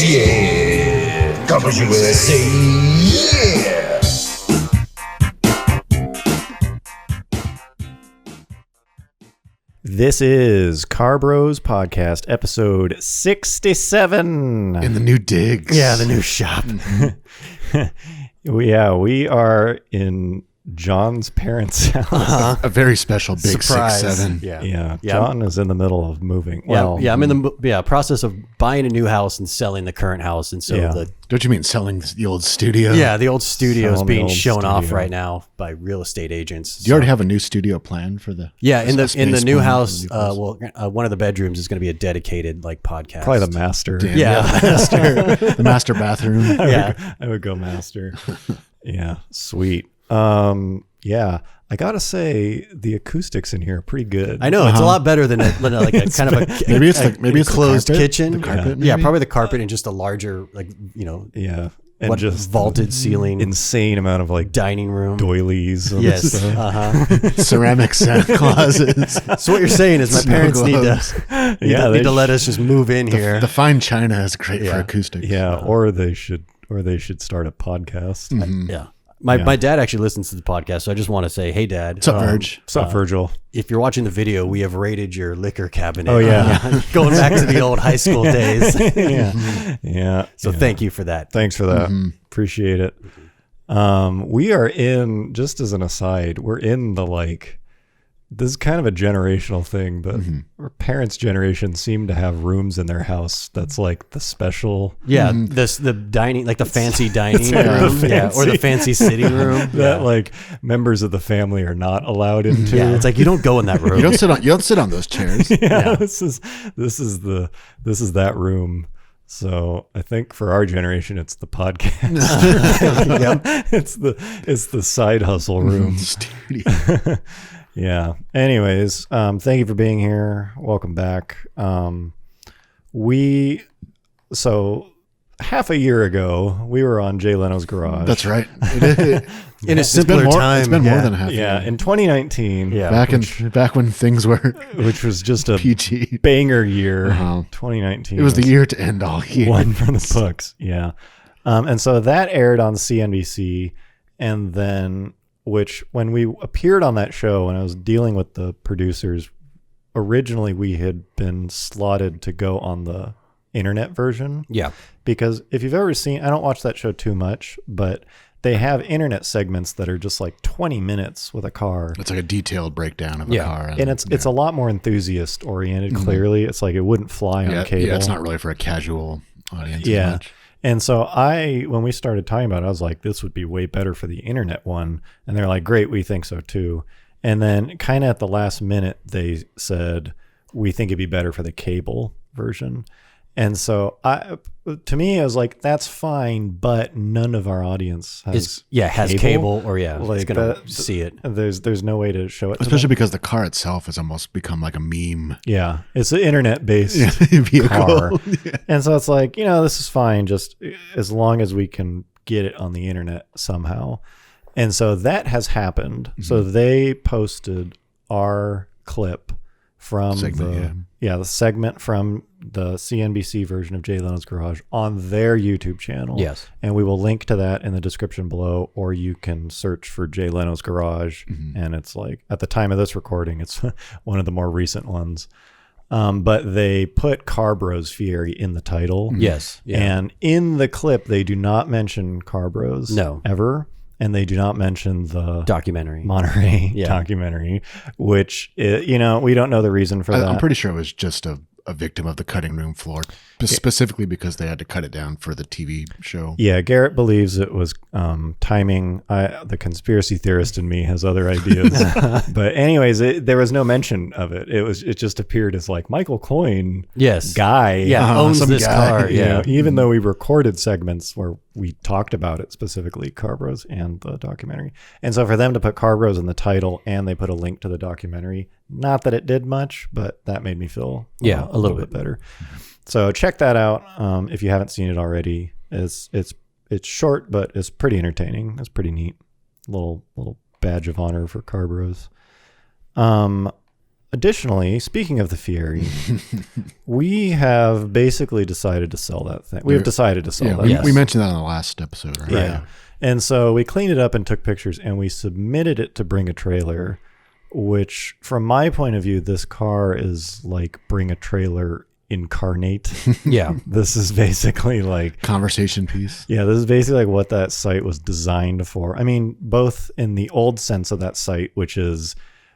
yeah. Carbros USA, yeah. This is Carbros Podcast, episode 67. In the new digs. Yeah, the new shop. We are in John's parents' house. A very special big Surprise. 6'7". Yeah. John is in the middle of moving. I'm in the process of buying a new house and selling the current house, and so Yeah. Don't you mean selling the old studio? the old studio is Selling the being old shown off studio. right now by real estate agents. Do you already have a new studio plan for the? in the space new plan house, for the new place? one of the bedrooms is going to be a dedicated podcast. Probably the master. Damn, Yeah. the master bathroom. Yeah. I would go master. Yeah, sweet. I gotta say the acoustics in here are pretty good. I know it's a lot better than like a kind of a Maybe it's the closed carpet? kitchen. The carpet, yeah, maybe? probably the carpet and just a larger Yeah, and what just vaulted ceiling, insane amount of like dining room. doilies. And Yes. stuff. ceramic Santa Clauses. So what you're saying is my Snow parents need globes. to Yeah, need to let us just move in here. The fine china is great for Yeah. acoustics. Yeah, or they should start a podcast. Yeah. My dad actually listens to the podcast, so I just want to say, hey, Dad. What's up, Verge? What's up, Virgil? If you're watching the video, we have raided your liquor cabinet. Oh, yeah. Going back to the old high school days. Yeah. So thank you for that. Thanks for that. Appreciate it. We are in, just as an aside, we're in the this is kind of a generational thing, but our parents' generation seem to have rooms in their house that's like the special. Yeah, the dining, like the fancy dining like room, the or the fancy sitting room. That members of the family are not allowed into. Yeah, it's like you don't go in that room. You don't sit on those chairs. Yeah. This is that room. So I think for our generation, it's the podcast. It's the side hustle room. Studio. Yeah. Anyways, thank you for being here. Welcome back. So half a year ago, we were on Jay Leno's Garage. That's right. In a simpler time. It's been more than half. a Yeah, year. in 2019. Yeah. Back when things were Which was just a PG. banger year. 2019. 2019. It was the year to end all years. One from the books. Yeah. And so that aired on CNBC, and then when we appeared on that show and I was dealing with the producers, originally we had been slotted to go on the internet version. Yeah. Because if you've ever seen, I don't watch that show too much, but they have internet segments that are just like 20 minutes with a car. It's like a detailed breakdown of a car. And it's a lot more enthusiast oriented, clearly. It's like it wouldn't fly on cable. Yeah, it's not really for a casual audience. Yeah. As much. And so when we started talking about it, I was like, this would be way better for the internet one. And they're like, great, we think so too. And then kind of at the last minute, they said, we think it'd be better for the cable version. And so to me, I was like, that's fine, but none of our audience has cable or it's going to that- see it. There's no way to show it to Especially them. because the car itself has almost become like a meme Yeah, it's an internet-based vehicle. car. And so it's like, this is fine, just as long as we can get it on the internet somehow. And so that has happened. So they posted our clip from the segment from the CNBC version of Jay Leno's Garage on their YouTube channel. Yes. And we will link to that in the description below, or you can search for Jay Leno's Garage. And it's like, at the time of this recording, it's one of the more recent ones. But they put Carbros Fierri in the title. Yes. Yeah. And in the clip, they do not mention Carbros ever. And they do not mention the documentary Monterey documentary, which, we don't know the reason for that. I'm pretty sure it was just a victim of the cutting room floor, specifically because they had to cut it down for the TV show. Yeah, Garrett believes it was timing. The conspiracy theorist in me has other ideas. But anyways, there was no mention of it. It just appeared as like Michael Coyne guy. Owns some this guy. car. Yeah. Even though we recorded segments where we talked about it, specifically Carbros and the documentary. And so for them to put Carbros in the title and they put a link to the documentary, not that it did much, but that made me feel a little bit better. So check that out if you haven't seen it already. It's short, but it's pretty entertaining. It's pretty neat. Little badge of honor for Carbros. additionally, speaking of the Fierri, we have basically decided to sell that thing. We have decided to sell Yeah, that. we, Yes. we mentioned that on the last episode, right? Yeah. And so we cleaned it up and took pictures and we submitted it to Bring a Trailer, which from my point of view, this car is like Bring a Trailer incarnate. Yeah. This is basically like, Conversation piece. yeah, this is basically like what that site was designed for. I mean, both in the old sense of that site, which is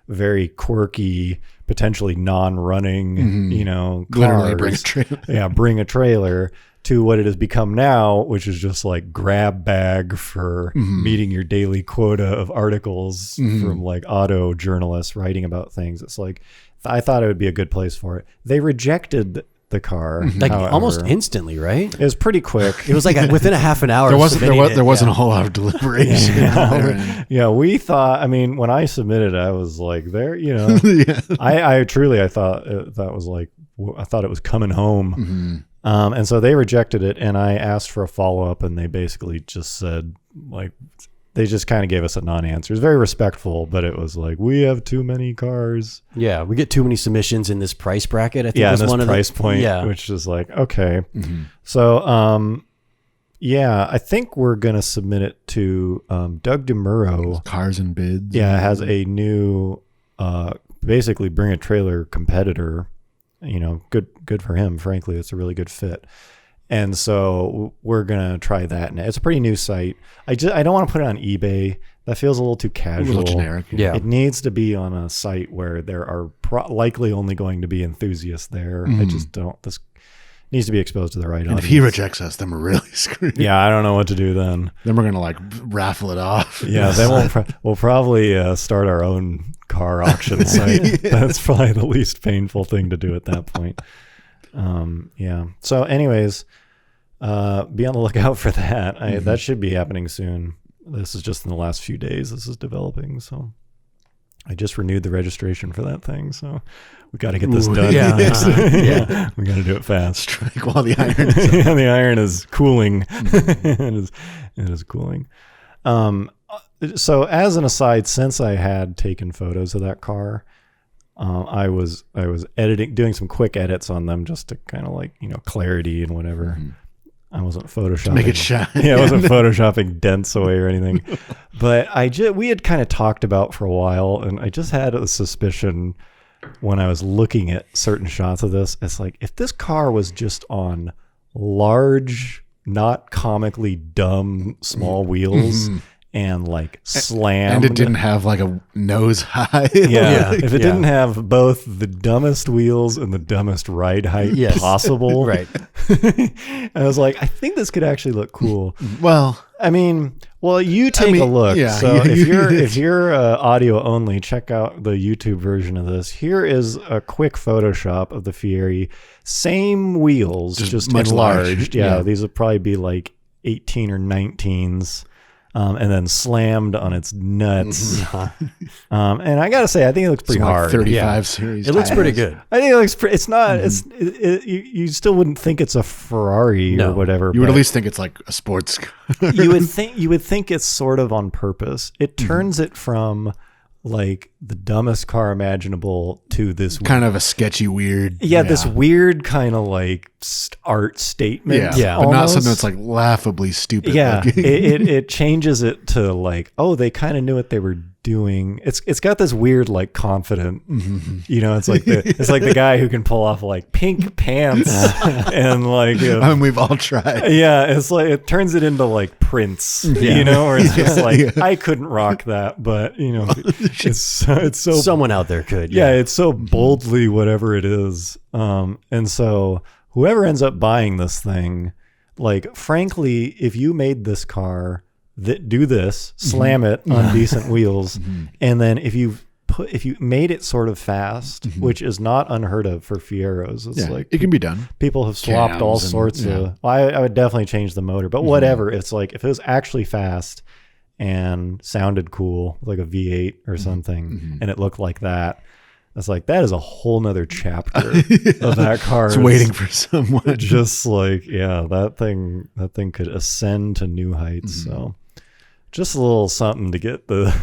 very quirky, potentially non-running, you know, Literally cars. Bring a Trailer. Yeah, Bring a Trailer, to what it has become now, which is just like grab bag for meeting your daily quota of articles from like auto journalists writing about things. It's like, I thought it would be a good place for it. They rejected the car, Like however. almost instantly, right? It was pretty quick. It was like within a half an hour. There of wasn't submitting it. there wasn't Yeah. a whole lot of deliberation. Yeah, we thought. I mean, when I submitted, I was like, there. You know, Yeah. I truly, I thought that was like, I thought it was coming home. And so they rejected it, and I asked for a follow up, and they basically just said like. They just kind of gave us a non-answer. It was very respectful, but it was like, we have too many cars. Yeah, we get too many submissions in this price bracket. I think Yeah, was and this one of price the point, Yeah, which is like, okay. So, yeah, I think we're going to submit it to Doug DeMuro. Cars and bids. Yeah, has a new, basically Bring a Trailer competitor. You know, good for him. Frankly, it's a really good fit. And so we're gonna try that. And it's a pretty new site. I don't want to put it on eBay. That feels a little too A casual. little generic. Yeah. It needs to be on a site where there are likely only going to be enthusiasts there. I just don't. This needs to be exposed to the right And audience. if he rejects us, then we're really screwed. Yeah, I don't know what to do then. Then we're gonna like raffle it off. Yeah, then we'll probably start our own car auction site. That's probably the least painful thing to do at that point. Yeah. So anyways, be on the lookout for that. That should be happening soon. This is just in the last few days. This is developing. So I just renewed the registration for that thing. So we got to get this done. yeah. Yeah. We got to do it fast. Strike while the iron is Yeah, the iron is cooling. It is cooling. So as an aside, since I had taken photos of that car, I was doing some quick edits on them just to kind of like, you know, clarity and whatever. I wasn't photoshopping. make it shine. Yeah, I wasn't photoshopping dents away or anything. But we had kind of talked about for a while, and I just had a suspicion when I was looking at certain shots of this. It's like, if this car was just on large, not comically dumb, small wheels and like slammed. And it didn't have like a nose high. Yeah, Like, if it didn't have both the dumbest wheels and the dumbest ride height Yes. possible. Right. I was like, I think this could actually look cool. well, I mean, well, you take a look. yeah, So you- if you're audio only, check out the YouTube version of this. Here is a quick Photoshop of the Fierri. Same wheels, just much larger. enlarged. Yeah, Yeah. these would probably be like 18 or 19s. And then slammed on its nuts. And I gotta say, I think it looks pretty some, like, hard. 35 Yeah. series. It looks tires. pretty good. I think it looks pretty. It's not. You still wouldn't think it's a Ferrari No. or whatever. You would but at least think it's like a sports car. you would think it's sort of on purpose. It turns it from like the dumbest car imaginable to this kind of a sketchy, weird. this weird kind of like art statement. Yeah. But not almost. something that's like laughably stupid. Yeah, looking. it changes it to like, oh, they kind of knew what they were doing. It's got this weird like confident, you know, it's like the guy who can pull off like pink pants and like I mean, we've all tried. yeah, it's like it turns it into like Prince, you know, or it's just like I couldn't rock that, but you know, it's so Someone out there could. yeah, it's so boldly whatever it is. And so whoever ends up buying this thing, like frankly, if you made this car do this, slam it on decent wheels, and then if you made it sort of fast, which is not unheard of for Fieros, it's Yeah, like it can be done. people have swapped all Cams and- sorts yeah. of. Well, I would definitely change the motor, but whatever. It's like if it was actually fast and sounded cool, like a V8 or something, and it looked like that. It's like that is a whole nother chapter of that car. It's waiting for someone. Just like that thing could ascend to new heights. So just a little something to get the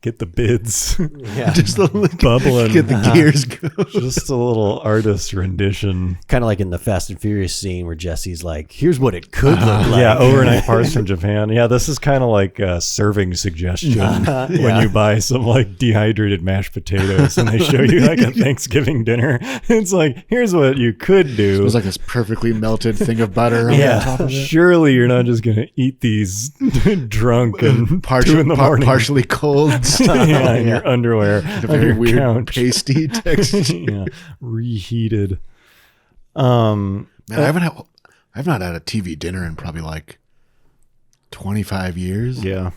get the bids Yeah. Just the bubbling. get the gears going. Just a little artist rendition. Kind of like in the Fast and Furious scene where Jesse's like, here's what it could look like. Yeah, overnight parts from Japan. Yeah, this is kind of like a serving suggestion when you buy some like dehydrated mashed potatoes and they show you like a Thanksgiving dinner. It's like, here's what you could do. It was like this perfectly melted thing of butter on top of it. Surely you're not just gonna eat these drunk and 2 in the morning. Partially cold. Yeah, in your underwear, A on very your weird couch. pasty texture. Yeah, reheated. Man, I've not had a TV dinner in probably like 25 years. Yeah.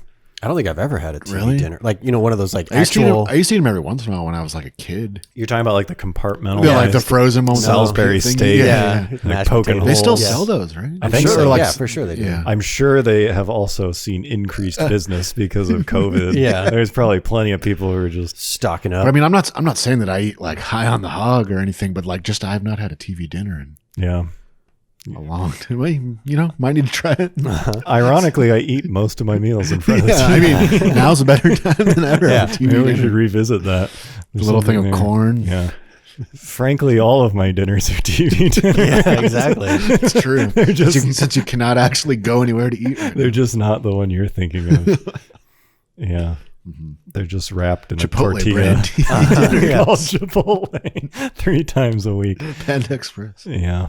I don't think I've ever had a TV Really? dinner. Like, one of those like I used to actual. eat them every once in a while when I was like a kid. You're talking about like the compartmentalized, Yeah, like the frozen one, with the Salisbury thing. steak. Yeah, Like Mashed poking potatoes. they still holes. sell those, right? I think sure, so. Like, yeah, for sure they do. yeah. I'm sure they have also seen increased business because of COVID. Yeah. There's probably plenty of people who are just Stocking up. But I mean, I'm not saying that I eat like high on the hog or anything, but like just I've not had a TV dinner in yeah. a long time. Well, might need to try it. Ironically, I eat most of my meals in front of the Yeah, I mean, now's a better time than ever. Yeah, to have a TV Maybe we dinner. should revisit that. A There's little thing something of there. corn. Yeah. Frankly, all of my dinners are TV dinners. yeah, exactly. It's true. Since you cannot actually go anywhere to eat. Right now. They're just not the one you're thinking of. Yeah. They're just wrapped in Chipotle a tortilla. brand TV dinner. Called Chipotle 3 times a week. Panda Express. Yeah.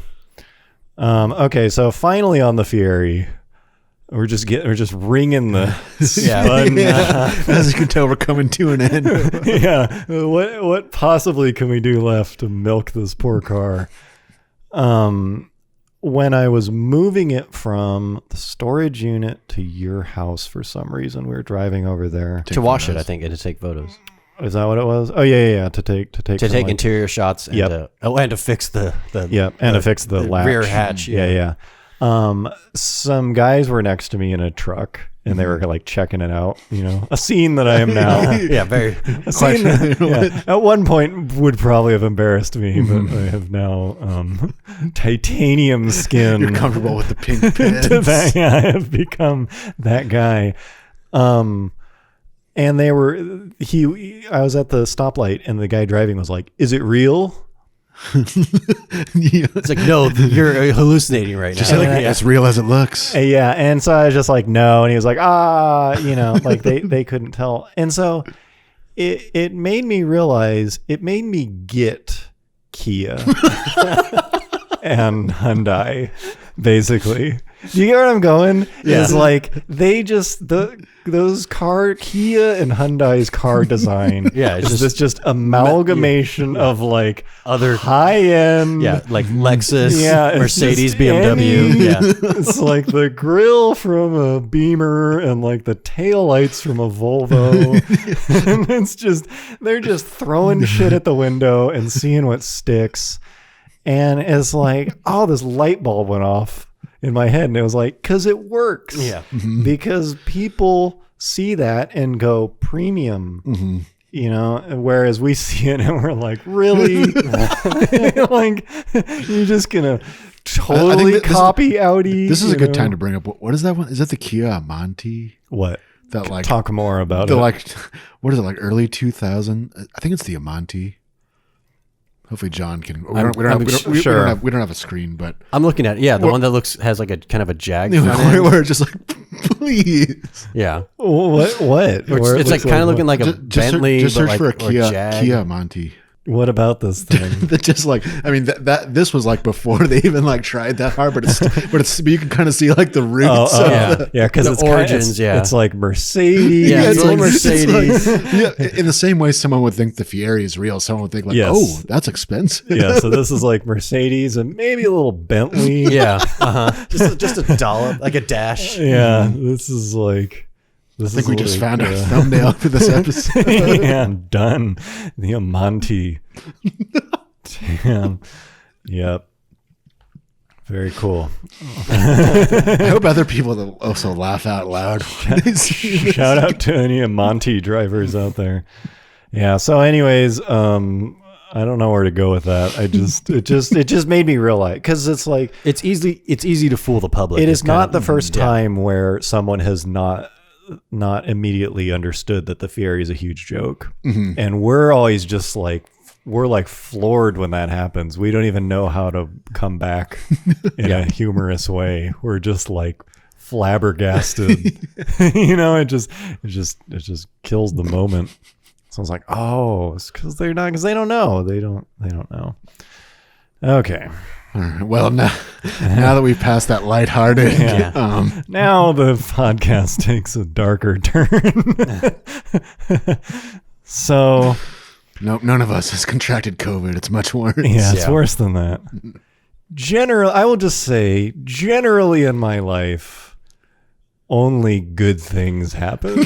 Okay, so finally on the Fierri, we're just ringing the spun. As you can tell, we're coming to an end. Yeah. What possibly can we do left to milk this poor car? When I was moving it from the storage unit to your house for some reason, we were driving over there. To wash it, I think, and to take photos. Is that what it was? Oh yeah. To take To some, take like, interior shots and, Yep. and to fix the and to fix the latch. rear hatch. Yeah. Some guys were next to me in a truck and they were like checking it out, a scene that I am now. Yeah, very. A scene that, at one point would probably have embarrassed me, but I have now titanium skin. You're comfortable with the pink to pants. that, yeah, I have become that guy. And I was at the stoplight and the guy driving was like, "Is it real?" It's like, no, you're hallucinating right now. Just like, as real as it looks. Yeah, and so I was just like, no, and he was like, like they couldn't tell, and so it made me realize, it made me get Kia and Hyundai, basically. Do you get where I'm going? Yeah. It's like they just those Kia and Hyundai's car design. Yeah, it's it's just amalgamation of like Other high end. Yeah, like Lexus, Yeah, it's Mercedes, just BMW. any- Yeah. It's like the grill from a Beamer and like the taillights from a Volvo. And it's just, they're just throwing shit at the window and seeing what sticks. And it's like, oh, this light bulb went off in my head. And it was like, because it works. Yeah. Because people see that and go premium. Whereas we see it and we're like, really? Like, you're just gonna totally copy Audi? This is a good time to bring up. What is that one? Is that the Kia Amante? What? That like Talk more about the it. like, what is it, like early 2000? I think it's the Amante. Hopefully John can. We don't have a screen, but I'm looking at it. Yeah, the one that has like a kind of a jag front end. we're just like, please. Yeah. What? It's like kind of looking like a Bentley, Just search but for a like, or Jag. Kia Amante. What about this thing? That just like, I mean, that this was like before they even like tried that hard, but you can kind of see like the roots. of yeah. the- Yeah, because The it's origins, yeah. It's like Mercedes. Yeah, it's it's a like- Mercedes. yeah, in the same way someone would think the Fierri is real, someone would think like, Yes. oh, that's expensive. Yeah, so this is like Mercedes and maybe a little Bentley. Yeah. Just a dollop, like a dash. Yeah, this is like. I think we just found our thumbnail for this episode. Yeah, done. The Amante. Damn. Yep. Very cool. I hope other people will also laugh out loud. when they see this. Shout out to any Amante drivers out there. Yeah. So, anyways, I don't know where to go with that. It just made me realize, because it's like It's easy to fool the public. it It's is not kinda- the first time where someone has not not immediately understood that the Fierri is a huge joke. And we're always just like, we're like floored when that happens. We don't even know how to come back in a humorous way. We're just like flabbergasted. It just kills the moment. So I was like, oh, it's because they don't know. They don't know. Okay. All right. Well, now that we've passed that lighthearted, now the podcast takes a darker turn. So, nope, none of us has contracted COVID. It's much worse. Yeah, it's worse than that. I will just say, generally in my life, only good things happen.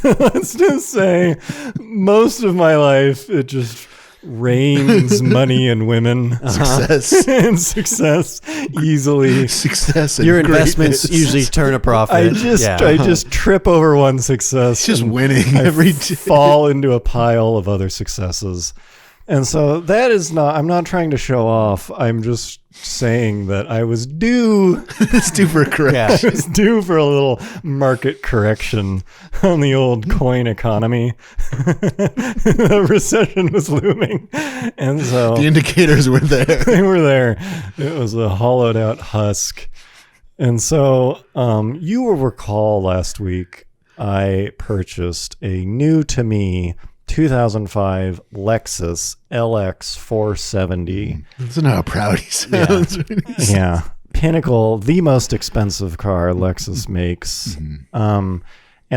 Let's just say, most of my life, it just rains money and women. Success. And success easily. Success and Your greatness. investments usually turn a profit. I just trip over one success. Just winning every day. Fall into a pile of other successes. And so that is not, I'm not trying to show off. I'm just saying that I was due. It's due for a correction. I was due for a little market correction on the old coin economy. The recession was looming. And so the indicators were there. they were there. It was a hollowed out husk. And so you will recall last week I purchased a new to me 2005 Lexus LX 470. Doesn't know how proud he sounds. Yeah. Pinnacle, the most expensive car Lexus makes. And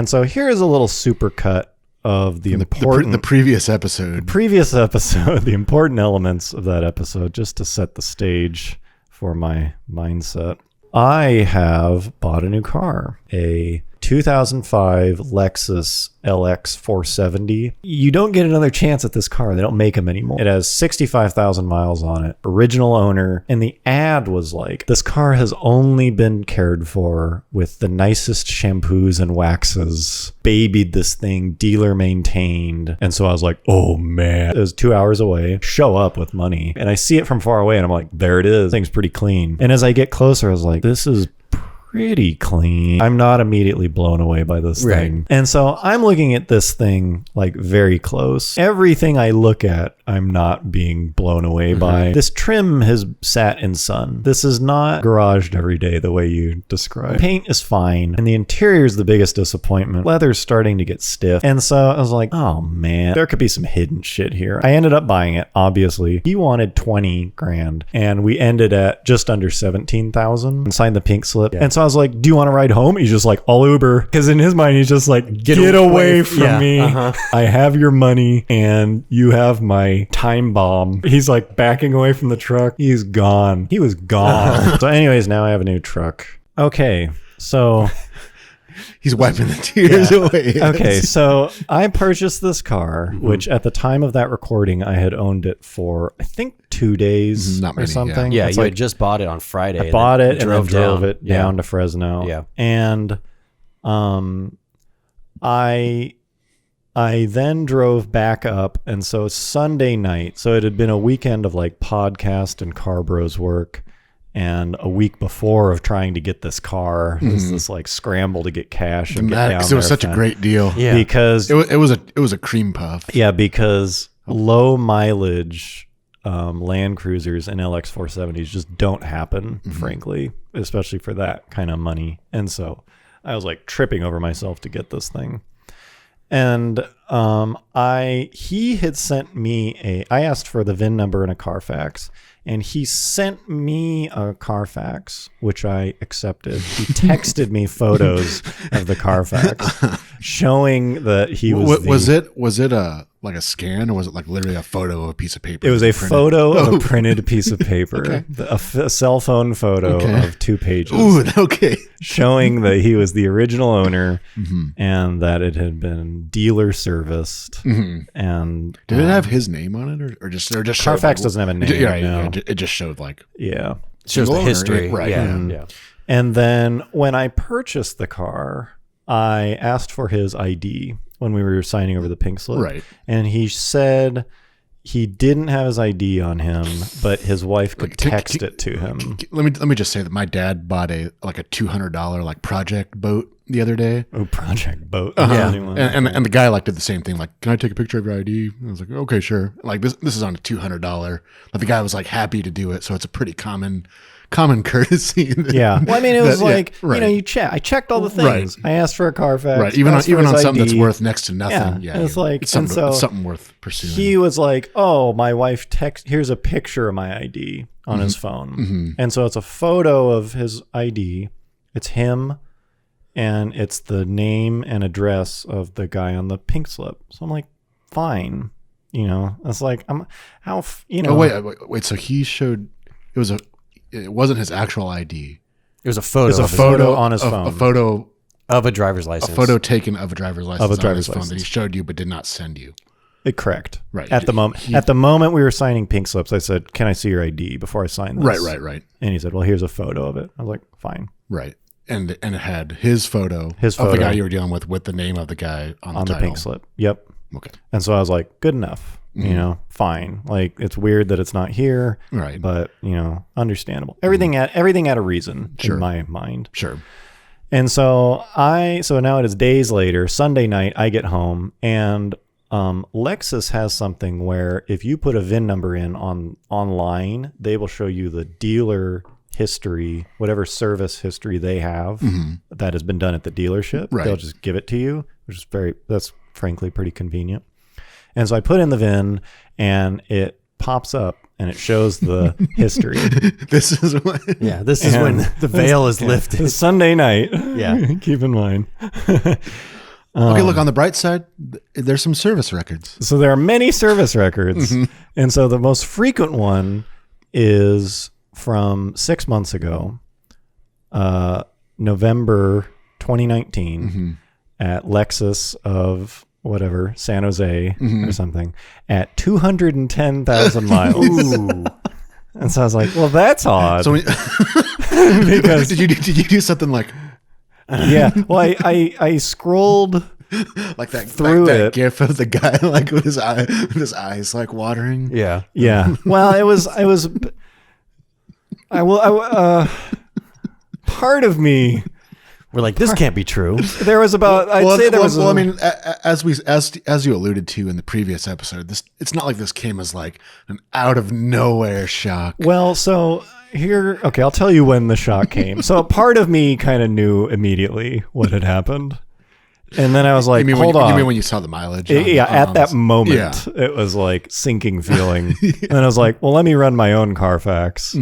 so here's a little supercut of the important... The previous episode. The important elements of that episode, just to set the stage for my mindset. I have bought a new car, a 2005 Lexus LX 470. You don't get another chance at this car. They don't make them anymore. It has 65,000 miles on it. Original owner. And the ad was like, this car has only been cared for with the nicest shampoos and waxes. Babied this thing, dealer maintained. And so I was like, oh man. It was 2 hours away. Show up with money. And I see it from far away and I'm like, there it is. Thing's pretty clean. And as I get closer, I was like, this is pretty clean. I'm not immediately blown away by this thing. And so I'm looking at this thing like very close. Everything I look at, I'm not being blown away by. This trim has sat in sun. This is not garaged every day the way you describe. Paint is fine. And the interior is the biggest disappointment. Leather's starting to get stiff. And so I was like, oh man, there could be some hidden shit here. I ended up buying it, obviously. He wanted 20 grand and we ended at just under 17,000 and signed the pink slip. And so I was like, do you want to ride home? He's just like, I'll Uber. Because in his mind, he's just like, get away from me. I have your money and you have my time bomb. He's like backing away from the truck. He's gone. He was gone. So anyways, now I have a new truck. Okay. So he's wiping the tears away. Okay. So I purchased this car, which at the time of that recording, I had owned it for, I think, 2 days Not many, or something. Yeah, It's you like, had just bought it on Friday. I bought it and then drove it Yeah. down to Fresno. Yeah. And I then drove back up, and so Sunday night, so it had been a weekend of like podcast and car bros work, and a week before of trying to get this car. It was this like scramble to get cash and get down Because there. it was such a great deal. Yeah. Because It was a cream puff. yeah, because low mileage Land Cruisers and LX 470s just don't happen, frankly, especially for that kind of money. And so I was like tripping over myself to get this thing. And he had sent me I asked for the VIN number and a Carfax, and he sent me a Carfax, which I accepted. He texted me photos of the Carfax showing that he was Was it like a scan, or was it like literally a photo of a piece of paper? It was a printed? photo of a printed piece of paper, Okay. a cell phone photo of 2 pages. Ooh, okay. Showing that he was the original owner and that it had been dealer serviced. And Did it have his name on it, or just showed, Carfax like, doesn't have a name. Yeah, no. it just showed like Yeah. Shows the owner, history. right? Yeah. Mhm. Yeah. And then when I purchased the car, I asked for his ID when we were signing over the pink slip. Right. And he said, he didn't have his ID on him, but his wife could text it to him. Let me just say that my dad bought a $200 like project boat the other day. Oh, project boat. Yeah, and the guy did the same thing. Like, can I take a picture of your ID? And I was like, okay, sure. Like this is on a $200, but the guy was like happy to do it. So it's a pretty common courtesy. Yeah. Well, I mean, it was right. you check. I checked all the things. Right. I asked for a Carfax. Right. Even on something that's worth next to nothing. Yeah. It's like, it's something worth pursuing. He was like, oh, my wife here's a picture of my ID on his phone. Mm-hmm. And so it's a photo of his ID. It's him. And it's the name and address of the guy on the pink slip. So I'm like, fine. It's like, Oh, wait. So he showed, it wasn't his actual ID. It was a photo. It was a photo on his phone. A photo of a driver's license. A photo taken of a driver's license on his phone license that he showed you but did not send you. Correct. Right. At the moment we were signing pink slips, I said, can I see your ID before I sign this? Right. And he said, well, here's a photo of it. I was like, fine. Right. And it had his photo of the guy you were dealing with the name of the guy on the pink slip. Yep. Okay. And so I was like, good enough. Fine. Like, it's weird that it's not here. Right. But, understandable. Everything had a reason in my mind. Sure. And so now it is days later, Sunday night, I get home, and Lexus has something where if you put a VIN number in online, they will show you the dealer history, whatever service history they have that has been done at the dealership. Right. They'll just give it to you, which is that's frankly pretty convenient. And so I put in the VIN, and it pops up and it shows the history. This is when the veil is lifted. It's Sunday night. Yeah. Keep in mind. Okay, look, on the bright side, there's some service records. So there are many service records. And so the most frequent one is from 6 months ago, November 2019, at Lexus of whatever, San Jose or something, at 210,000 miles. Ooh. And so I was like, well, that's odd. So because did you do something like... Yeah, well, I scrolled like that through that gif of the guy like with his eyes like watering. Yeah. Well, part of me, we're like, this can't be true. There was about I mean, as you alluded to in the previous episode, it's not like this came as like an out of nowhere shock. Well, so I'll tell you when the shock came. So a part of me kind of knew immediately what had happened. And then I was like, hold on. You mean when you saw the mileage? At that moment, it was like sinking feeling. And then I was like, well, let me run my own Carfax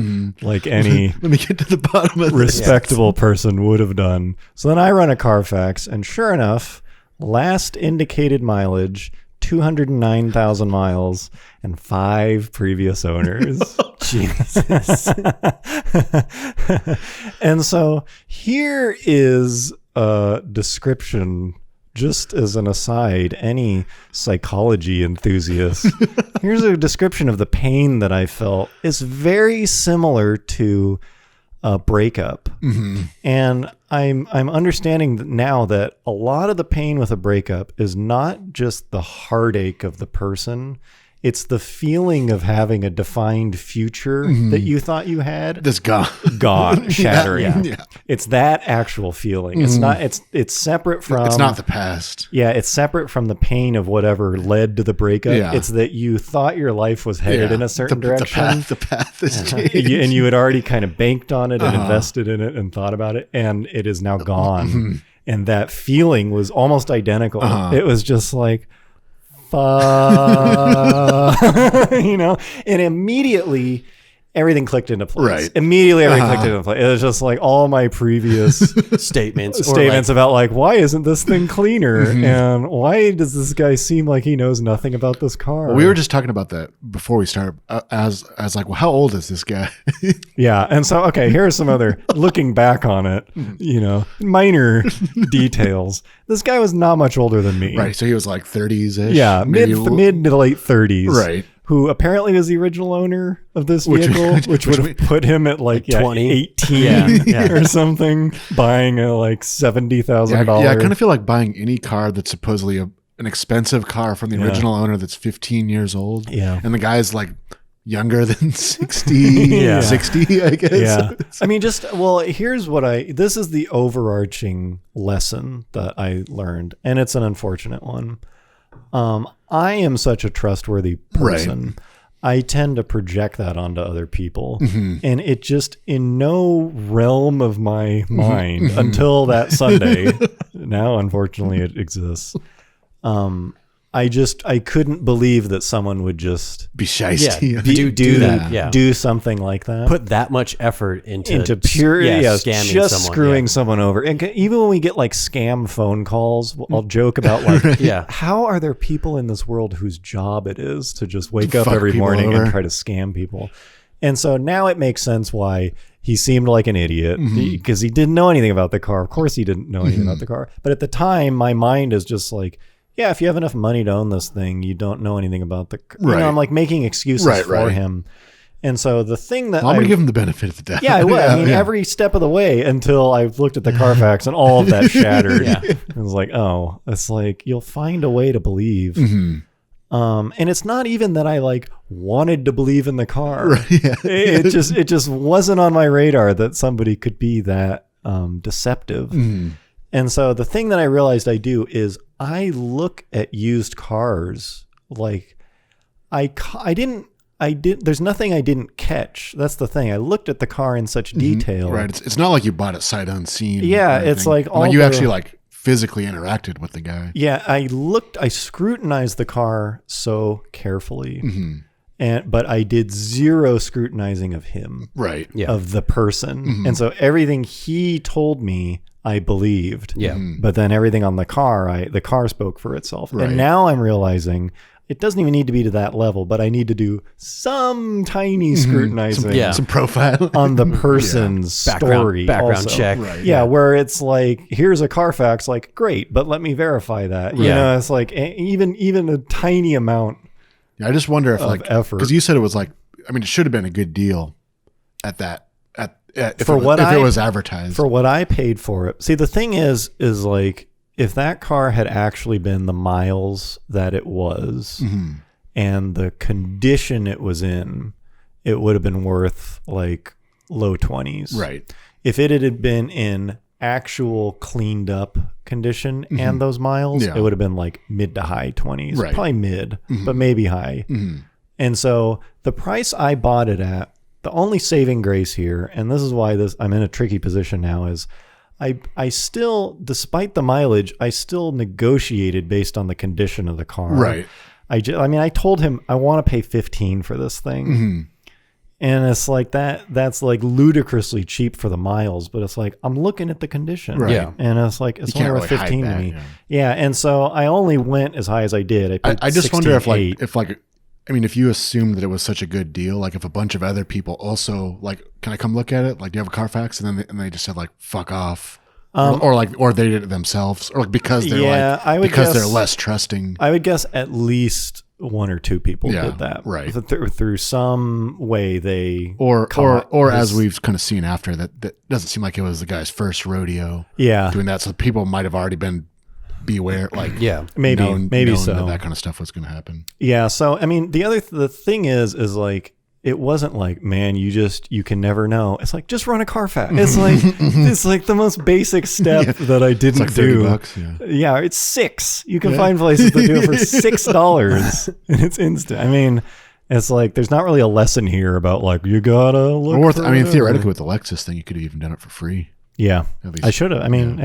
like any let me get to the bottom of respectable person would have done. So then I run a Carfax, and sure enough, last indicated mileage, 209,000 miles and 5 previous owners. Jesus. And so here is a description, just as an aside, any psychology enthusiast. Here's a description of the pain that I felt. It's very similar to a breakup. And I'm understanding now that a lot of the pain with a breakup is not just the heartache of the person. It's the feeling of having a defined future that you thought you had. This gone, shattering. Yeah. It's that actual feeling. It's not. It's separate from. It's not the past. Yeah, it's separate from the pain of whatever led to the breakup. Yeah. It's that you thought your life was headed in a certain direction. The path is changed. And you had already kind of banked on it and invested in it and thought about it, and it is now gone. And that feeling was almost identical. It was just like, and immediately everything clicked into place. Right. Immediately everything clicked into place. It was just like all my previous statements about like, why isn't this thing cleaner? And why does this guy seem like he knows nothing about this car? Well, we were just talking about that before we started. As like, well, how old is this guy? Yeah. And so, okay, here's some other, looking back on it, minor details. This guy was not much older than me. Right. So he was like 30s-ish. Yeah. Mid to late 30s. Right. Who apparently was the original owner of this vehicle, which would have put him at like 20, 18 or something, buying a like $70,000. Yeah, I kind of feel like buying any car that's supposedly an expensive car from the original owner that's 15 years old. Yeah. And the guy's like younger than 60, Yeah. 60, I guess. Yeah. I mean, here's what this is the overarching lesson that I learned, and it's an unfortunate one. I am such a trustworthy person. Right. I tend to project that onto other people. And it just, in no realm of my mind until that Sunday, now unfortunately it exists. I couldn't believe that someone would just Be shiesty. Yeah, do that. Yeah. do something like that. Put that much effort into pure, scamming just someone. screwing someone over. And even when we get like scam phone calls, I'll joke about like, Yeah. how are there people in this world whose job it is to just wake up Fuck every people morning over. and try to scam people? And so now it makes sense why he seemed like an idiot because he didn't know anything about the car. Of course he didn't know anything about the car. But at the time, my mind is just like, yeah, if you have enough money to own this thing, you don't know anything about the. You know, I'm like making excuses for him, and so the thing that I'm going to give him the benefit of the doubt. yeah, I would. I mean, every step of the way until I looked at the Carfax and all of that shattered. I was like, oh, it's like you'll find a way to believe. And it's not even that I like wanted to believe in the car. It just wasn't on my radar that somebody could be that deceptive. And so the thing that I realized I do is I look at used cars like there's nothing I didn't catch. That's the thing. I looked at the car in such detail. Right. It's not like you bought it sight unseen. Yeah, it's like all you actually like physically interacted with the guy. Yeah, I scrutinized the car so carefully. But I did zero scrutinizing of him. Right. Yeah. Of the person. And so everything he told me I believed. Yeah. But then everything on the car spoke for itself. Right. And now I'm realizing it doesn't even need to be to that level, but I need to do some tiny scrutinizing Some profile on the person's story. Background also. check. Right. Yeah, where it's like, here's a Carfax, like, great, but let me verify that. You know, it's like even a tiny amount. Yeah, I just wonder if like effort. because you said it was like, I mean, it should have been a good deal at that if For it was advertised. For what I paid for it. See, the thing is like, if that car had actually been the miles that it was and the condition it was in, it would have been worth like low 20s. Right. If it had been in actual cleaned up condition and those miles, it would have been like mid to high 20s. Right. Probably mid, but maybe high. And so the price I bought it at, the only saving grace here, and this is why I'm in a tricky position now, is I still, despite the mileage, I still negotiated based on the condition of the car. Right. I told him I want to pay $15 for this thing. And it's like that's like ludicrously cheap for the miles, but it's like I'm looking at the condition. Right. Yeah. And it's like it's only worth 15 to me. Yeah. And so I only went as high as I did. I just wonder if 16.8. if you assumed that it was such a good deal, like if a bunch of other people also like, can I come look at it? Like, do you have a Carfax? And then they just said like, fuck off. Or they did it themselves, or like because they're they're less trusting. I would guess at least one or two people did that, right? Through some way they or as we've kind of seen after that doesn't seem like it was the guy's first rodeo. Yeah, doing that, so people might have already been beware, like maybe so that kind of stuff was going to happen. Yeah, so I mean, the thing is like, it wasn't like, man, you can never know. It's like, just run a Carfax. It's like the most basic step that I didn't it's like $30 do. bucks, yeah, it's $6. You can find places that do it for $6 and it's instant. I mean, it's like, there's not really a lesson here about like, you gotta look. Theoretically with the Lexus thing, you could have even done it for free. Yeah, I should have. I mean,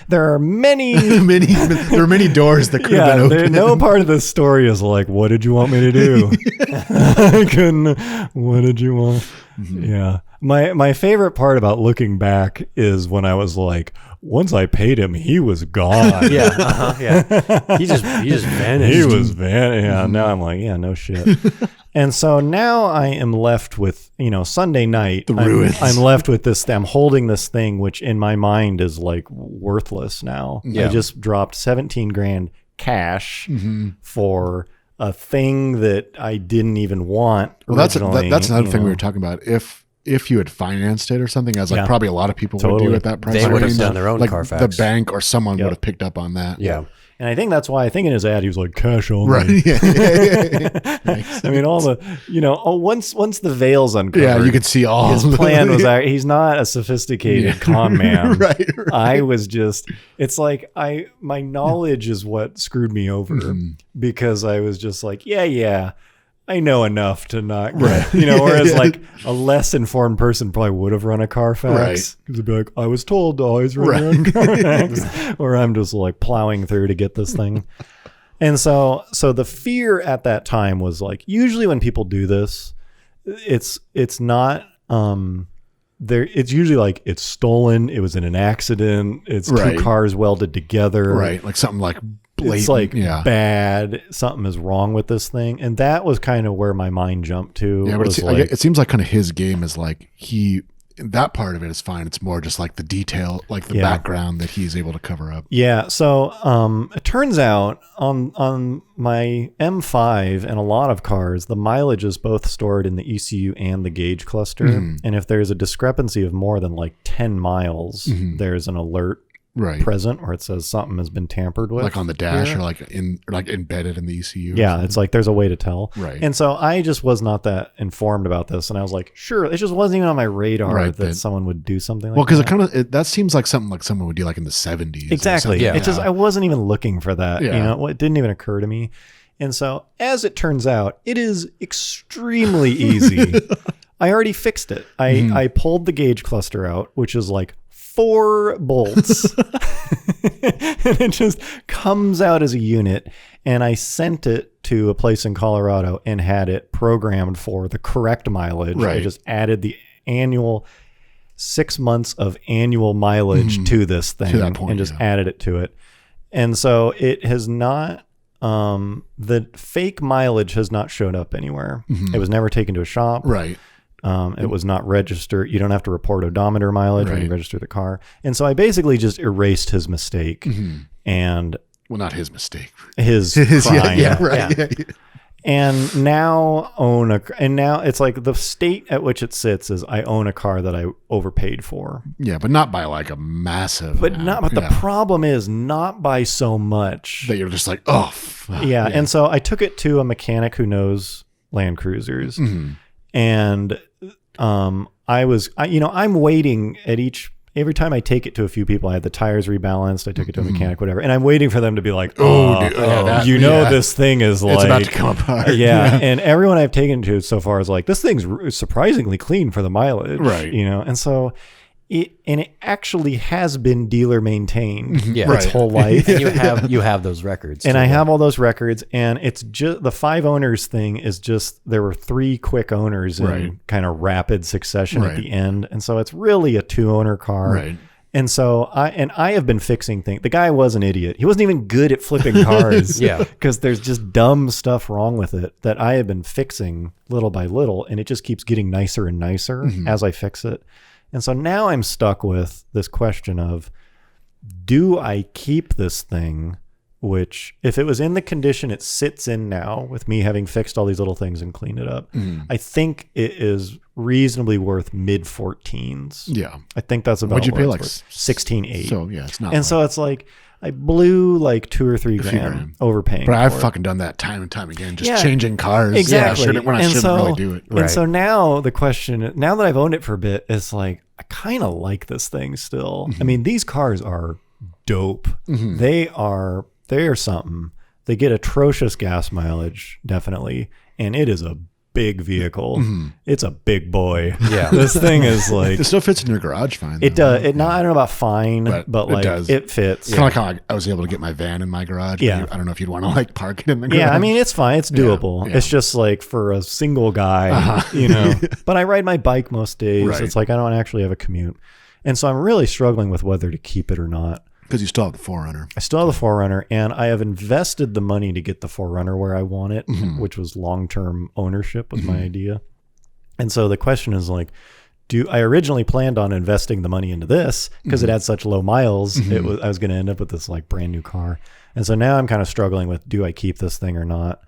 there are many, there are many doors that could have been opened. No part of this story is like, what did you want me to do? I couldn't. What did you want? Yeah. My favorite part about looking back is when I was like, once I paid him, he was gone. Yeah. He just vanished. He was vanished. Yeah. Now I'm like, yeah, no shit. And so now I am left with, Sunday night, the ruins. I'm left with this, I'm holding this thing, which in my mind is like worthless now. Yeah. I just dropped 17 grand cash for a thing that I didn't even want. Well, that's another thing we were talking about. If you had financed it or something, as like probably a lot of people would do at that price. They would have done their own like Carfax. the bank or someone would have picked up on that. Yeah. And I think that's why I think in his ad he was like cash only. Right. Yeah. I mean, all the once the veil's uncovered, Yeah, you could see all. his plan was he's not a sophisticated con man. Right. I was just, it's like my knowledge is what screwed me over because I was just like, yeah, I know enough to not, whereas like a less informed person probably would have run a Carfax. Right. Because they'd be like, I was told to always run a Carfax. Or I'm just like plowing through to get this thing. And so the fear at that time was like, usually when people do this, it's not, it's usually like it's stolen. It was in an accident. It's two cars welded together. Right. Like something like blatant. It's like bad. Something is wrong with this thing. And that was kind of where my mind jumped to. Yeah, but it seems like kind of his game is like that part of it is fine. It's more just like the detail, like the background that he's able to cover up. Yeah. So it turns out on my M5 and a lot of cars, the mileage is both stored in the ECU and the gauge cluster. And if there's a discrepancy of more than like 10 miles, there's an alert present where it says something has been tampered with, like on the dash or like embedded in the ECU. Yeah, it's like there's a way to tell. Right. And so I just was not that informed about this, and I was like, sure, it just wasn't even on my radar that someone would do something like that. Well, because that seems like something like someone would do like in the 70s. Exactly. Yeah. It just I wasn't even looking for that. Yeah. It didn't even occur to me. And so as it turns out, it is extremely easy. I already fixed it. I pulled the gauge cluster out, which is like 4 bolts. And it just comes out as a unit. And I sent it to a place in Colorado and had it programmed for the correct mileage. Right. I just added the annual 6 months of annual mileage to this thing to that point, and just added it to it. And so it has not, the fake mileage has not showed up anywhere. It was never taken to a shop. Right. It was not registered. You don't have to report odometer mileage when you register the car. And so I basically just erased his mistake and not his mistake. His crime. Yeah. And now now it's like the state at which it sits is I own a car that I overpaid for. Yeah, but not by like a massive. But the problem is not by so much that you're just like, oh. Yeah. And so I took it to a mechanic who knows Land Cruisers, and I'm waiting at every time I take it to a few people, I had the tires rebalanced. I took it to a mechanic, whatever. And I'm waiting for them to be like, this thing is like, it's about to come apart. Yeah. And everyone I've taken to so far is like, this thing's surprisingly clean for the mileage. Right. And so it actually has been dealer maintained its whole life. And you have those records. And I have all those records, and it's just the 5 owners thing is just there were 3 quick owners in kind of rapid succession at the end, and so it's really a 2-owner car. Right. And so I have been fixing things. The guy was an idiot. He wasn't even good at flipping cars. Because there's just dumb stuff wrong with it that I have been fixing little by little, and it just keeps getting nicer and nicer as I fix it. And so now I'm stuck with this question of, do I keep this thing, which if it was in the condition it sits in now with me having fixed all these little things and cleaned it up, I think it is reasonably worth mid-14s. Yeah. I think that's about what'd you pay, like 16.8. So yeah, it's not. And so it's like I blew like $2 or $3 grand overpaying. But I've fucking done that time and time again, just changing cars. Exactly. When I shouldn't really do it. And so now the question, now that I've owned it for a bit, is like, I kind of like this thing still. I mean, these cars are dope. They are something. They get atrocious gas mileage, definitely. And it is a big vehicle. It's a big boy. Yeah. This thing is like, it still fits in your garage fine. It does. I don't know about fine, but like it fits. Kind of like how I was able to get my van in my garage. Yeah. I don't know if you'd want to like park it in the garage. Yeah, I mean, it's fine. It's doable. Yeah. It's just like for a single guy, but I ride my bike most days. Right. It's like I don't actually have a commute. And so I'm really struggling with whether to keep it or not. Because you still have the 4Runner. I still have the 4Runner, and I have invested the money to get the 4Runner where I want it, which was long-term ownership was my idea. And so the question is like, I originally planned on investing the money into this because it had such low miles. I was going to end up with this like brand new car. And so now I'm kind of struggling with, do I keep this thing or not?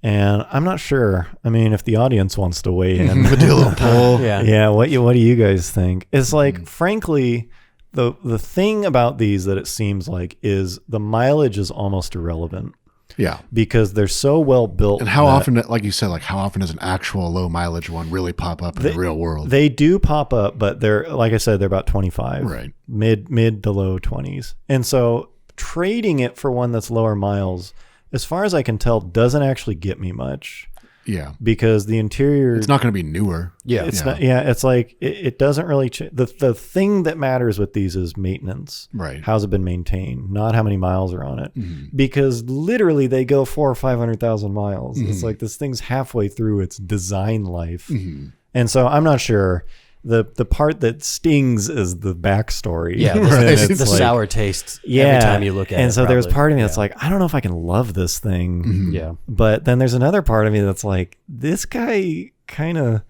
And I'm not sure. I mean, if the audience wants to weigh in, we'll do a little poll. Yeah. What do you guys think? It's like, frankly, the thing about these that it seems like is the mileage is almost irrelevant. Yeah. Because they're so well built. And how often, like you said, like how often does an actual low mileage one really pop up in the real world? They do pop up, but they're, like I said, they're about 25, Right. Mid to low 20s. And so trading it for one that's lower miles, as far as I can tell, doesn't actually get me much. Yeah. Because the interior, It's not going to be newer. Yeah. it's not, yeah, it's like, it doesn't really, the thing that matters with these is maintenance. Right. How's it been maintained? Not how many miles are on it. Mm-hmm. Because literally they go 400,000 or 500,000 miles. It's like this thing's halfway through its design life. Mm-hmm. And so I'm not sure. The part that stings is the backstory. Yeah, And the it's like- sour taste yeah. every time you look at it. And so there's probably. part of me that's like, I don't know if I can love this thing. Yeah. But then there's another part of me that's like, this guy kind of,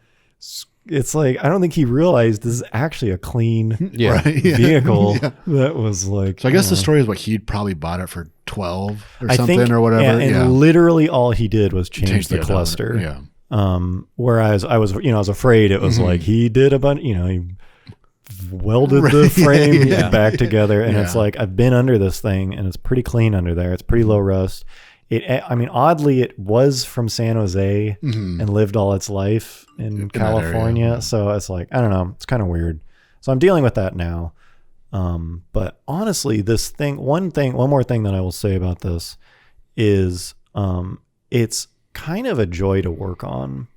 it's like, I don't think he realized this is actually a clean Yeah. Right. Yeah. vehicle Yeah. that was like. So I guess the story is what he'd probably bought it for 12 or I something think, or whatever. Yeah, and literally all he did was change the odometer. cluster. Yeah. Whereas I was afraid it was like he did a bunch, he welded the Right. frame Yeah. back together, and it's Yeah. like I've been under this thing, and it's pretty clean under there. It's pretty low rust. Oddly, it was from San Jose and lived all its life in California, area. so it's like I don't know, it's kind of weird. So I'm dealing with that now. But honestly, this thing, one more thing that I will say about this is, it's kind of a joy to work on.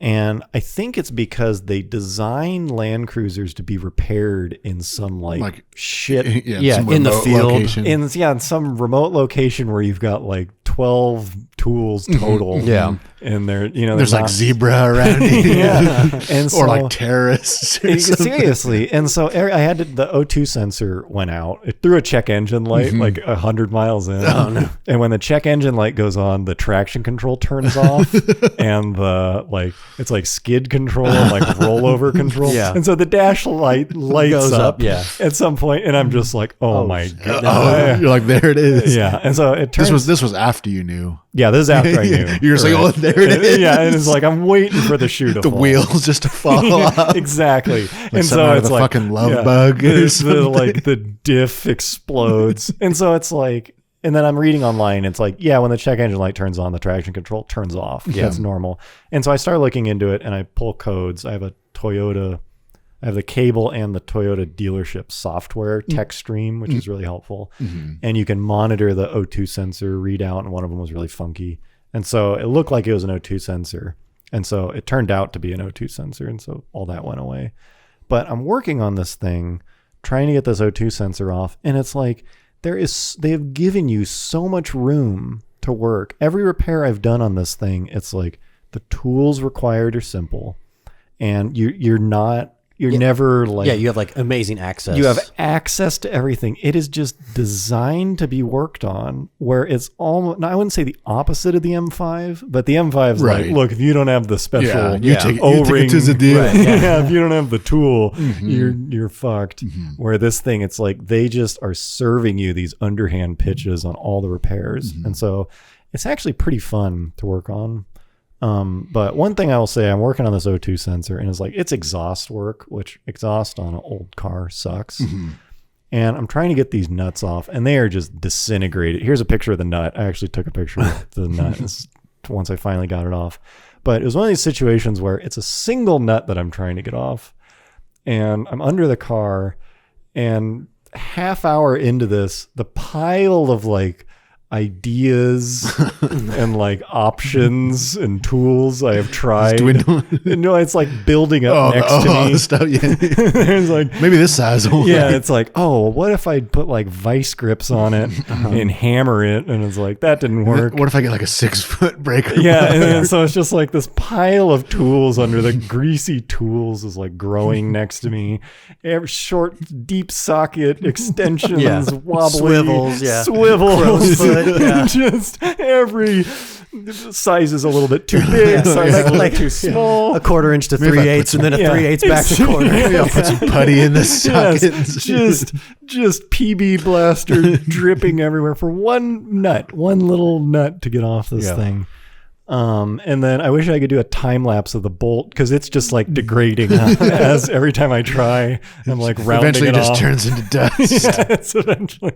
And I think it's because they design Land Cruisers to be repaired in some like shit Yeah, some in the remote field. location. in some remote location where you've got like 12 tools total. Yeah. And they're, There's like not- zebra around it. yeah. And so, Or like terrorists. Or something. seriously. And so I had the O2 sensor went out. It threw a check engine light like 100 miles in. Oh, no. And when the check engine light goes on, the traction control turns off and it's like skid control and like rollover control. Yeah. And so the dash light lights Goes up, up, yeah. at some point, and I'm just like, oh my god. Oh, you're like, there it is. Yeah. And so it turns This was after you knew. yeah, this is after I knew. You're just like, oh, there it is. Yeah, and it's like I'm waiting for the shoe to The fall. wheels just to fall off. Exactly. And something so out of it's the like fucking love bug or something. the diff explodes. And so it's like, and then I'm reading online, it's like, yeah, when the check engine light turns on, the traction control turns off. Yeah. That's normal. And so I started looking into it and I pull codes. I have the cable and the Toyota dealership software tech stream, which is really helpful. And you can monitor the O2 sensor readout, and one of them was really funky. And so it looked like it was an O2 sensor. And so it turned out to be an O2 sensor. And so all that went away. But I'm working on this thing, trying to get this O2 sensor off. And it's like, they have given you so much room to work. Every repair I've done on this thing, it's like the tools required are simple. And you're never like, Yeah, you have like amazing access. you have access to everything. It is just designed to be worked on, where it's almost, I wouldn't say the opposite of the M5, but the M5 is Right. like, look, if you don't have the special You take O-ring, it to the deal. Right. yeah, if you don't have the tool, you're fucked. Where this thing, it's like they just are serving you these underhand pitches on all the repairs. And so it's actually pretty fun to work on. But one thing I will say, I'm working on this O2 sensor, and it's like, it's exhaust work, which exhaust on an old car sucks. And I'm trying to get these nuts off, and they are just disintegrated. Here's a picture of the nut. I actually took a picture of the nut once I finally got it off. But it was one of these situations where it's a single nut that I'm trying to get off, and I'm under the car, and half hour into this, the pile of like ideas and like options and tools I have tried. No, it's like building up next to me. Stuff, yeah. There's like, Maybe this size will yeah, work. it's like, oh, what if I put like vice grips on it and hammer it? And it's like, that didn't work. What if I get like a 6-foot breaker? Yeah, and then, so it's just like this pile of tools under the greasy tools is like growing next to me. Every short, deep socket extensions, Yeah. wobbly Swivels, swivels, Crow's foot, yeah. just every size is a little bit too big, size is a little too small. a 1/4 inch to Maybe if I 3/8 put and then a some- 3/8 back to quarter. Maybe I'll put some putty in the Yes, socket. just PB blaster dripping everywhere for one little nut to get off this Yeah. thing. And then I wish I could do a time lapse of the bolt because it's just like degrading as every time I try. I'm like rounding Eventually, it it just off. turns into dust. Yeah, it's eventually.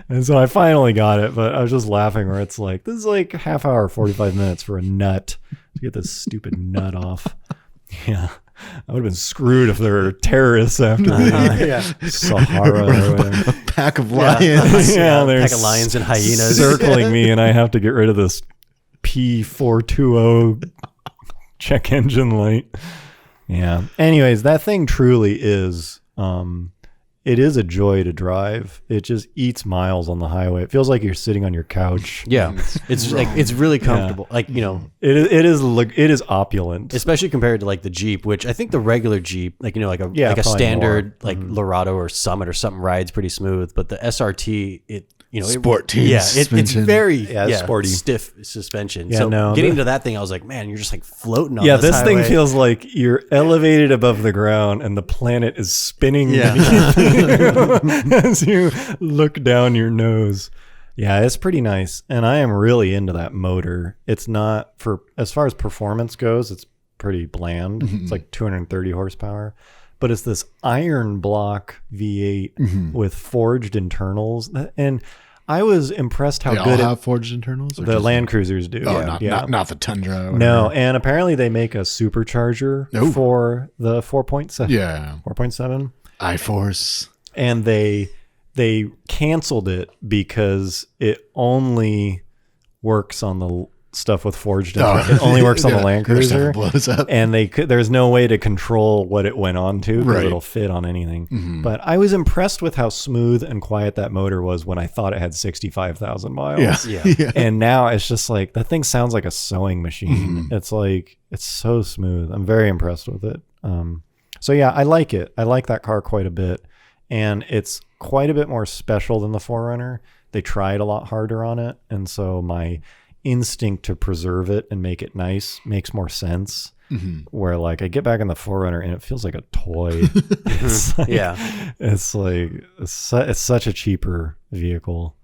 And so I finally got it, but I was just laughing where it's like, this is like half hour, 45 minutes for a nut to get this stupid nut off. Yeah. I would have been screwed if there were terrorists after me. Sahara or whatever. A pack of lions. Yeah, Pack there's of lions and hyenas. circling me, and I have to get rid of this P420 check engine light. Yeah. Anyways, that thing truly is it is a joy to drive. It just eats miles on the highway. It feels like you're sitting on your couch. Yeah, it's like it's really comfortable. Like It is opulent. especially compared to like the Jeep, which I think the regular Jeep, like like a Yeah, like a probably standard more. like Lorado or Summit or something rides pretty smooth, but the SRT Sport team it's suspension. very it's sporty. stiff suspension. Yeah, so no, getting to that thing, I was like, man, you're just like floating on Yeah, this this thing highway. feels like you're elevated above the ground and the planet is spinning Yeah. beneath you as you look down your nose. Yeah, it's pretty nice. And I am really into that motor. It's not as far as performance goes, it's pretty bland. It's like 230 horsepower. But it's this iron block V8 with forged internals. And I was impressed how They all good have forged internals? Or the just- Land Cruisers do. Oh, yeah. not the Tundra. Or No, whatever. and apparently they make a supercharger Oh. for the 4.7. Yeah. 4.7. iForce. And they canceled it because it only works on the stuff with forged internals. It only works on the Land Their stuff Cruiser. blows up. And there's no way to control what it went on to because Right. it'll fit on anything. But I was impressed with how smooth and quiet that motor was when I thought it had 65,000 miles. Yeah. And now it's just like that thing sounds like a sewing machine. It's like it's so smooth. I'm very impressed with it. So yeah, I like it. I like that car quite a bit, and it's quite a bit more special than the 4Runner. They tried a lot harder on it, and so my instinct to preserve it and make it nice makes more sense. Where like I get back in the 4Runner and it feels like a toy. It's like, Yeah. it's like it's such a cheaper vehicle.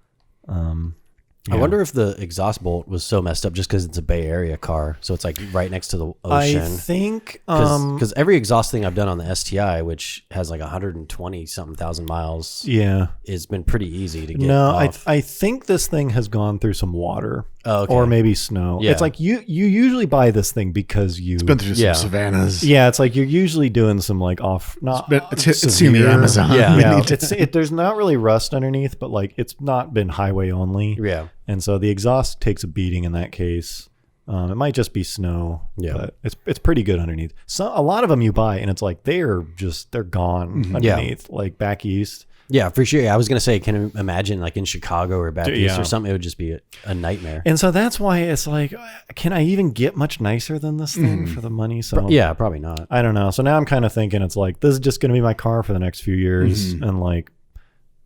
I wonder if the exhaust bolt was so messed up just because it's a Bay Area car, so it's like right next to the I ocean. think Because every exhaust thing I've done on the STI, which has like 120 something thousand miles, yeah. has been pretty easy to get No, off. I think this thing has gone through some water. Oh, okay. Or maybe snow. Yeah. It's like you usually buy this thing because you Been through Yeah. some savannas. yeah, it's like you're usually doing some like off not It's seen the severe- Amazon. Yeah. Yeah, Many there's not really rust underneath, but like it's not been highway only. yeah. And so the exhaust takes a beating in that case. It might just be snow, Yeah. but it's pretty good underneath. So a lot of them you buy and it's like they're gone underneath, like back east. Yeah, for sure. I was going to say, can you imagine like in Chicago or back east Yeah. or something? It would just be a nightmare. And so that's why it's like, can I even get much nicer than this thing for the money? So Yeah, probably not. I don't know. So now I'm kind of thinking it's like, this is just going to be my car for the next few years and like,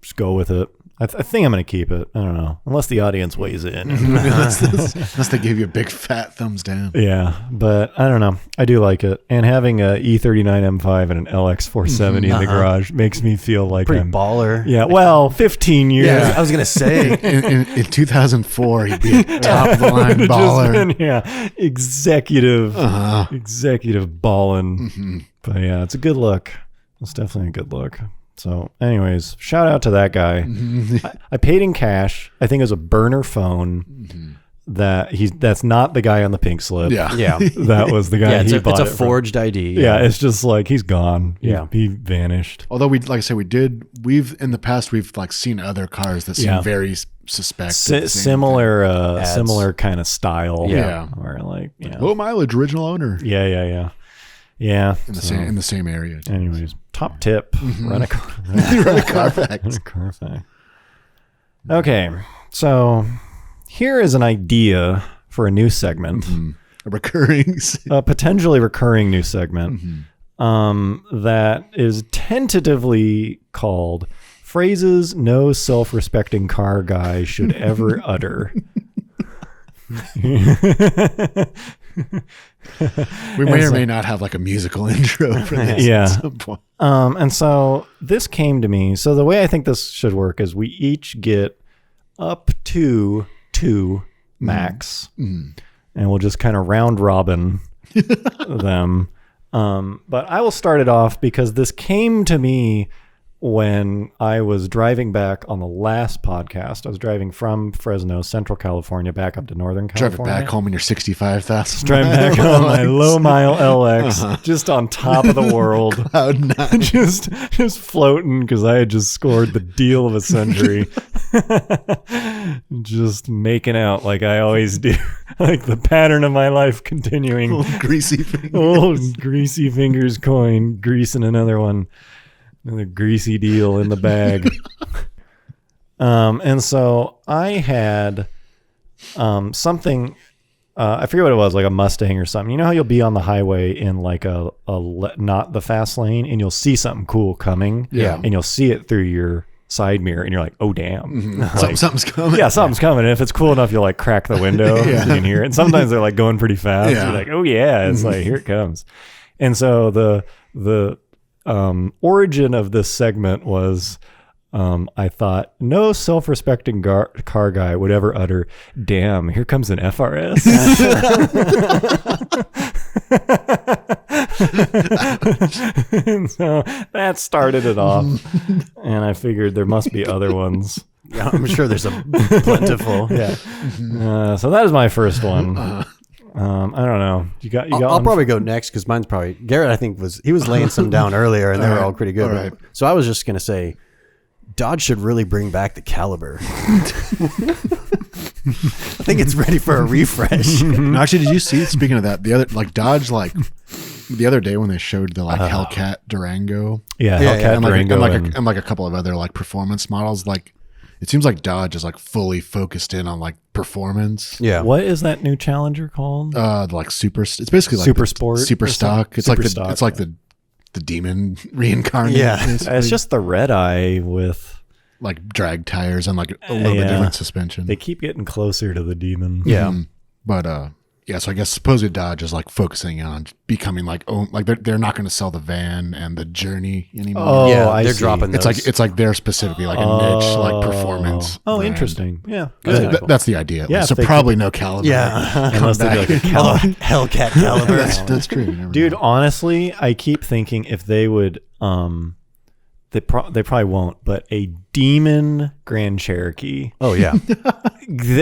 just go with it. I think I'm going to keep it. I don't know. Unless the audience weighs in. Unless they gave you a big fat thumbs down. Yeah, but I don't know. I do like it. And having a E39 M5 and an LX 470 in the garage makes me feel like Pretty I'm baller. Yeah, well, 15 years. Yeah. I was going to say, In 2004, he'd be a top of the line Just baller. been, yeah, executive balling. But yeah, it's a good look. It's definitely a good look. So, anyways, shout out to that guy. I paid in cash. I think it was a burner phone. That's not the guy on the pink slip. Yeah. yeah. That was the guy Yeah, it's he a, bought it's a it from. forged ID. Yeah, it's just like he's gone. Yeah. He vanished. Although like I said, in the past we've like seen other cars that seem Yeah. very suspect. at the same Similar Ads. similar kind of style. Yeah. Or like, yeah. time. Low mileage, original owner Yeah. in the same area. Anyways, top tip: run a car. Run a Carfax. Run a Carfax. Okay, so here is an idea for a new segment, A recurring. a potentially recurring new segment that is tentatively called "Phrases No Self-Respecting Car Guy Should Ever Utter." We may or may not have like a musical intro for this Yeah. at some point. And so this came to me. So the way I think this should work is we each get up to 2 max. and we'll just kind of round robin them. But I will start it off because this came to me when I was driving back on the last podcast. I was driving from Fresno, Central California, back up to Northern California. Driving back home in your 65,000. Driving back on my low mile LX, just on top of the world. Cloud nine. just floating because I had just scored the deal of a century. Just making out like I always do. Like the pattern of my life continuing. Old greasy fingers. Old greasy fingers Coyne, greasing another one. Another greasy deal in the bag. And so I had something, I forget what it was, like a Mustang or something. You know how you'll be on the highway in like not the fast lane, and you'll see something cool coming, and you'll see it through your side mirror, and you're like, oh damn, like, something's coming. Yeah, something's coming. And if it's cool enough, you'll like crack the window so you can hear it. And sometimes they're like going pretty fast. Yeah. You're like, oh yeah, it's like, here it comes. And so the origin of this segment was, I thought no self-respecting car guy would ever utter, damn, here comes an FRS. And so that started it off. And I figured there must be other ones. Yeah, I'm sure there's a plentiful. Yeah. So that is my first one. I don't know. You got I'll one? probably go next because mine's probably Garrett. I think was laying some down earlier, and they were all pretty good. All right. So I was just gonna say, Dodge should really bring back the Caliber. I think it's ready for a refresh. No, actually, did you see? Speaking of that, the other Dodge the other day when they showed the Hellcat Durango, Hellcat Durango, and like a couple of other like performance models, like it seems like Dodge is like fully focused in on like performance. Yeah. What is that new Challenger called? Like super. It's basically like Super the Sport, super or stock. It's Super like stock, it's like the demon reincarnated. Yeah. basically. It's just the red eye with. like drag tires and like a little bit different suspension. They keep getting closer to the demon. Yeah. But yeah, so I guess supposedly Dodge is like focusing on becoming like they're not going to sell the van and the Journey anymore. Oh, Yeah, I they're see. dropping those. It's like they're specifically like a niche like performance. Oh, brand. interesting. Yeah. That's, Good. that's the idea. At Yeah, least. if So they probably no Caliber. Yeah. Unless they do like a Hellcat Caliber. that's true. You never Dude, know. honestly, I keep thinking if they would, they probably won't, but a demon Grand Cherokee. Oh yeah.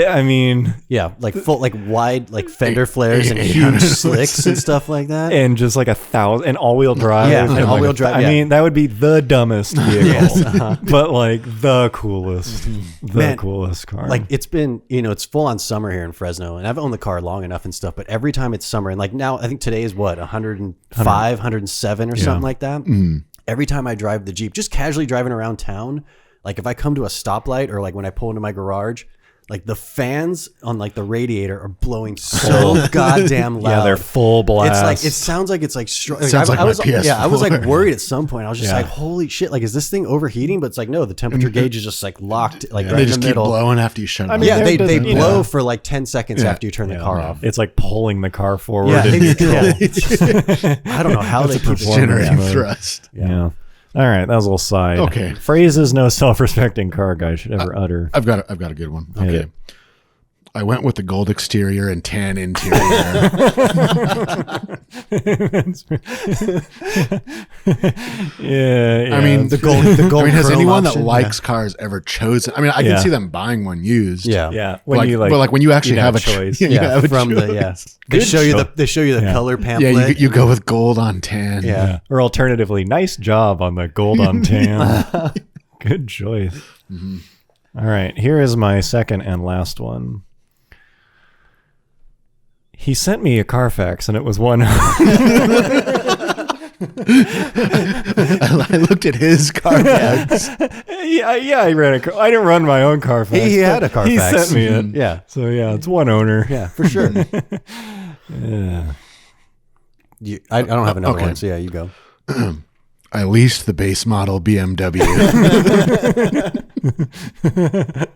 I mean, Yeah, like full, like wide, like fender flares and huge slicks and stuff like that. and just like 1,000 and all-wheel drive. Yeah, and and all-wheel drive, I yeah. mean, that would be the dumbest vehicle, Yes, but like the coolest, Man, coolest car. Like it's been, it's full on summer here in Fresno, and I've owned the car long enough and stuff. But every time it's summer, and like now, I think today is what 105, 107 or something like that. Every time I drive the Jeep, just casually driving around town, like if I come to a stoplight or like when I pull into my garage, like the fans on like the radiator are blowing so goddamn loud. yeah, they're full blast. It's like it sounds like it's like Sounds like I my was yeah, I was like PS4. worried at some point. I was just Yeah. like, holy shit! Like, is this thing overheating? But it's like, no, the temperature gauge is just like locked, like They right in just the keep middle. blowing after you shut it. I mean, Yeah, There they doesn't- blow yeah. for like 10 seconds Yeah. after you turn the car off. It's like pulling the car forward. Yeah, in neutral. I don't know how they keep it. generating mode. thrust. Yeah. All right, that was a little side. Okay. Phrases no self-respecting car guy should ever utter. I've got a good one. Hit Okay. it. I went with the gold exterior and tan interior. Yeah. I mean, the gold I mean, has chrome anyone option, that likes cars ever chosen? I mean, I Yeah. can see them buying one used. Yeah, yeah. But like when you actually you have a choice. you yeah. have a From the choice. they Good show you choice. the Yeah. color Yeah, pamphlet. you go with gold on tan. Yeah. Yeah. Or alternatively, nice job on the gold on tan. Good choice. All right, here is my second and last one. He sent me a Carfax, and it was one. I looked at his Carfax. yeah, I ran a car. I didn't run my own Carfax. He had but a Carfax. He sent me it. Yeah, So yeah, it's one owner. yeah, for sure. Yeah. I don't have another Okay. one, so yeah, you go. I leased the base model BMW.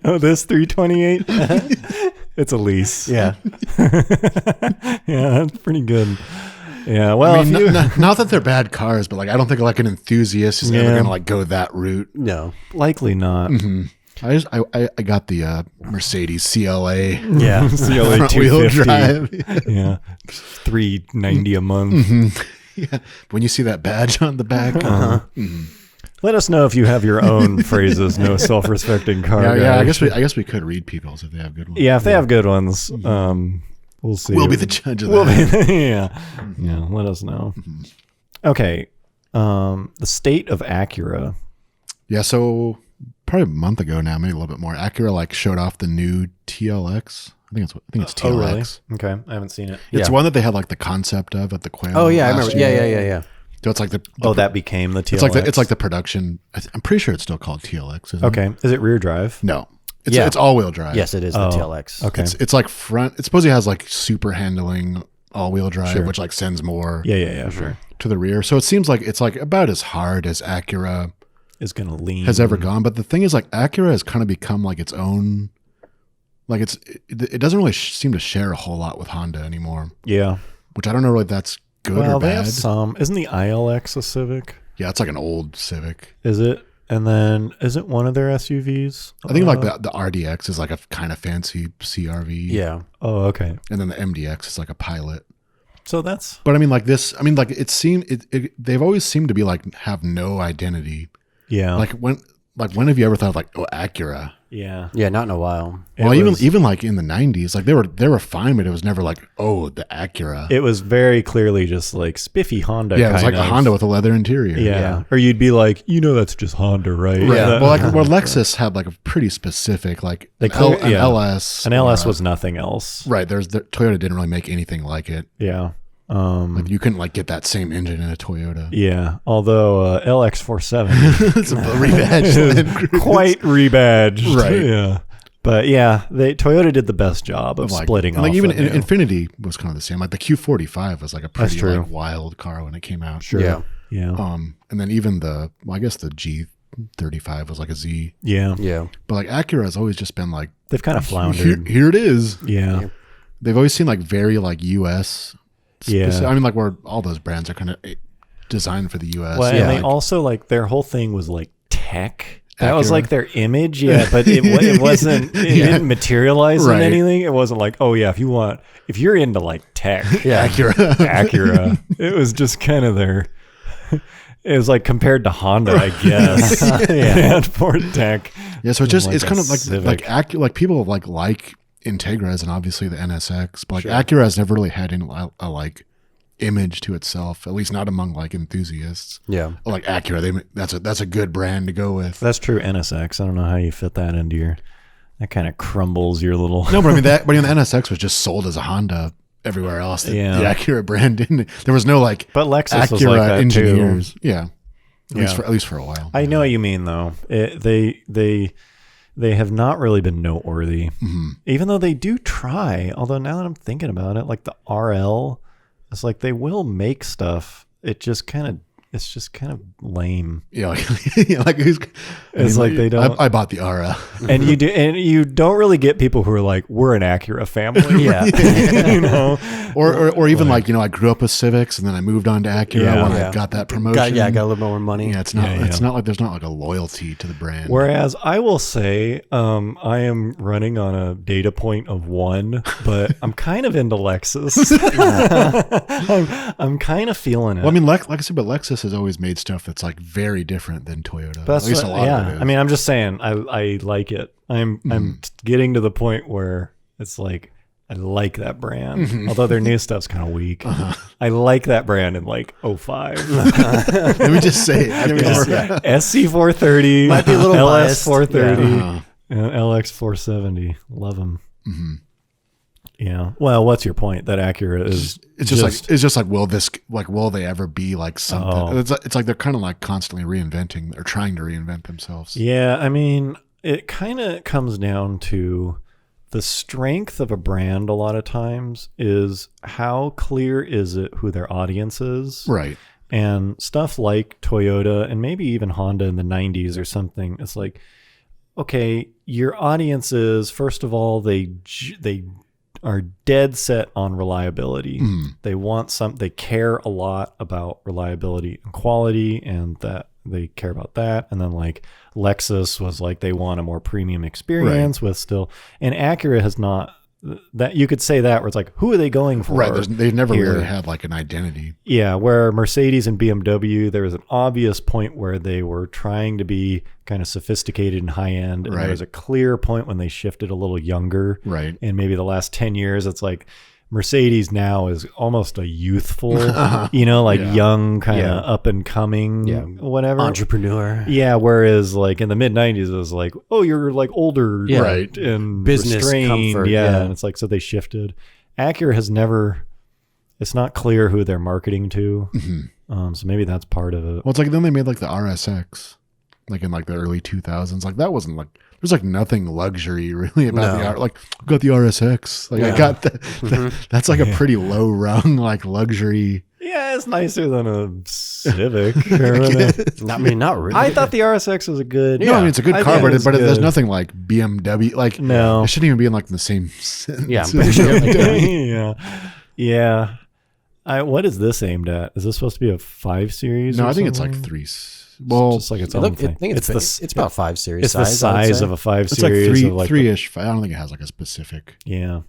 Oh, this 328. It's a lease. Yeah, Yeah, that's pretty good. Yeah. Well, I mean, if you, not that they're bad cars, but like I don't think like an enthusiast is ever Yeah. gonna like go that route. no, likely not. I got the Mercedes CLA. Yeah. CLA Front wheel drive. Yeah. $390 a month. Yeah. When you see that badge on the back. Let us know if you have your own phrases. No self-respecting car guy. Yeah. I guess we could read people's if they have good ones. Yeah, if they have good ones, we'll see. We'll be the judge of that. Yeah. Let us know. Okay. The state of Acura. Yeah. So probably a month ago now, maybe a little bit more. Acura like showed off the new TLX. I think it's TLX. Oh, really? Okay, I haven't seen it. It's one that they had like the concept of at the Quail. Oh yeah, I remember. year. Yeah. So it's like that became the TLX. It's like the production. I'm pretty sure it's still called TLX. Isn't it? Okay, is it rear drive? No, it's all wheel drive. Yes, it is the TLX. Okay, it's like front. It supposedly has like super handling all wheel drive, which like sends more. Yeah, sure. To the rear, so it seems like it's like about as hard as Acura Is gonna lean has ever gone. But the thing is, like Acura has kind of become like its own. Like it doesn't really seem to share a whole lot with Honda anymore. Yeah, which I don't know if that's good or well, they bad. have some. Isn't the ILX a Civic? Yeah, it's like an old Civic. Is it? And then isn't one of their SUVs? I think like the RDX is like a kind of fancy CRV. Yeah. Oh, okay. And then the MDX is like a Pilot. So that's. But I mean, like this. I mean, like they've always seemed to be like have no identity. Yeah. Like when have you ever thought of like Acura? Yeah. Yeah, not in a while. Well, even like in the 90s, like they were fine, but it was never like, oh, the Acura. It was very clearly just like spiffy Honda. Yeah, it was like a Honda with a leather interior. Yeah. Or you'd be like, that's just Honda, right? Yeah. Well, Lexus had like a pretty specific like an LS. An LS was nothing else. Right. Toyota didn't really make anything like it. Yeah. Like you couldn't like get that same engine in a Toyota. Yeah, although LX470 it's a rebadged, quite rebadged, right? Yeah, but yeah, Toyota did the best job of splitting off. Like even Infiniti was kind of the same. Like the Q45 was like a pretty like wild car when it came out. Sure. Yeah. And then even I guess the G35 was like a Z. Yeah. But like Acura has always just been like they've kind of floundered. Here it is. Yeah. They've always seemed like very like US. Yeah. I mean, like where all those brands are kind of designed for the U.S. Well, and they also like their whole thing was like tech. That was like their image, but it wasn't. It didn't materialize in anything. It wasn't like, oh yeah, if you're into like tech, Acura. It was just kind of their. It was like compared to Honda, I guess. And Ford Tech. Yeah, so it's kind of like people like Integras and obviously the NSX, but like Acura has never really had a like image to itself, at least not among like enthusiasts. Yeah, like Acura, that's a good brand to go with. That's true. NSX. I don't know how you fit that into your. That kind of crumbles your little. No, but I mean the NSX was just sold as a Honda everywhere else. The Acura brand didn't. There was no like. But Lexus Acura was like that engineers. Too. Yeah, at least for a while. I know what you mean though. They have not really been noteworthy, even though they do try. Although now that I'm thinking about it, like the RL, it's like they will make stuff. It's just kind of lame. Yeah, like they don't. I bought the RL, and you don't really get people who are like, we're an Acura family. Yeah, or even like I grew up with Civics and then I moved on to Acura when I got that promotion. Got a little more money. Yeah, it's not like there's not like a loyalty to the brand. Whereas I will say, I am running on a data point of 1, but I'm kind of into Lexus. I'm kind of feeling it. Well, I mean, like I said, but Lexus has always made stuff that's like very different than Toyota. But at least a lot of it is. I mean, I'm just saying, I like it. I'm getting to the point where it's like I like that brand, although their new stuff's kind of weak. I like that brand in like 05. Let me just say it. SC430 might be a little LS430 and LX470. Love them. Yeah. Well, what's your point? That Acura is it's just like will they ever be like something? It's like they're kind of like constantly reinventing or trying to reinvent themselves. Yeah, I mean, it kind of comes down to the strength of a brand a lot of times is how clear is it who their audience is. Right. And stuff like Toyota and maybe even Honda in the 90s or something, it's like, okay, your audience is, first of all, they are dead set on reliability. They want they care a lot about reliability and quality, and that they care about that. And then like Lexus was like they want a more premium experience with still, and Acura has not. That you could say that where it's like, who are they going for? Right. They've never here? really had like an identity. Yeah, where Mercedes and BMW, there was an obvious point where they were trying to be kind of sophisticated and high end. And there was a clear point when they shifted a little younger. Right. And maybe the last 10 years, it's like Mercedes now is almost a youthful, young, kind of up and coming, whatever. Entrepreneur. Yeah, whereas like in the mid 90s, it was like, oh, you're like older, right, and business restrained, comfort. and it's like, so they shifted. Acura has never. It's not clear who they're marketing to, so maybe that's part of it. Well, it's like then they made like the RSX, like in like the early 2000s. Like that wasn't like there's like nothing luxury really about the like I got the RSX. Like I got that's like a pretty low rung like luxury. Yeah, it's nicer than a Civic. Not really. I thought the RSX was a good. No, I mean it's a good car, but there's nothing like BMW. Like no, it shouldn't even be in like the same sentence. Yeah, I'm pretty sure. yeah. What is this aimed at? Is this supposed to be a 5 Series? No, I think something? it's like 3. Well, it's just like its own thing. I think it's about 5 Series. It's the size of a 5 it's Series. like 3-ish. I don't think it has like a specific. Yeah.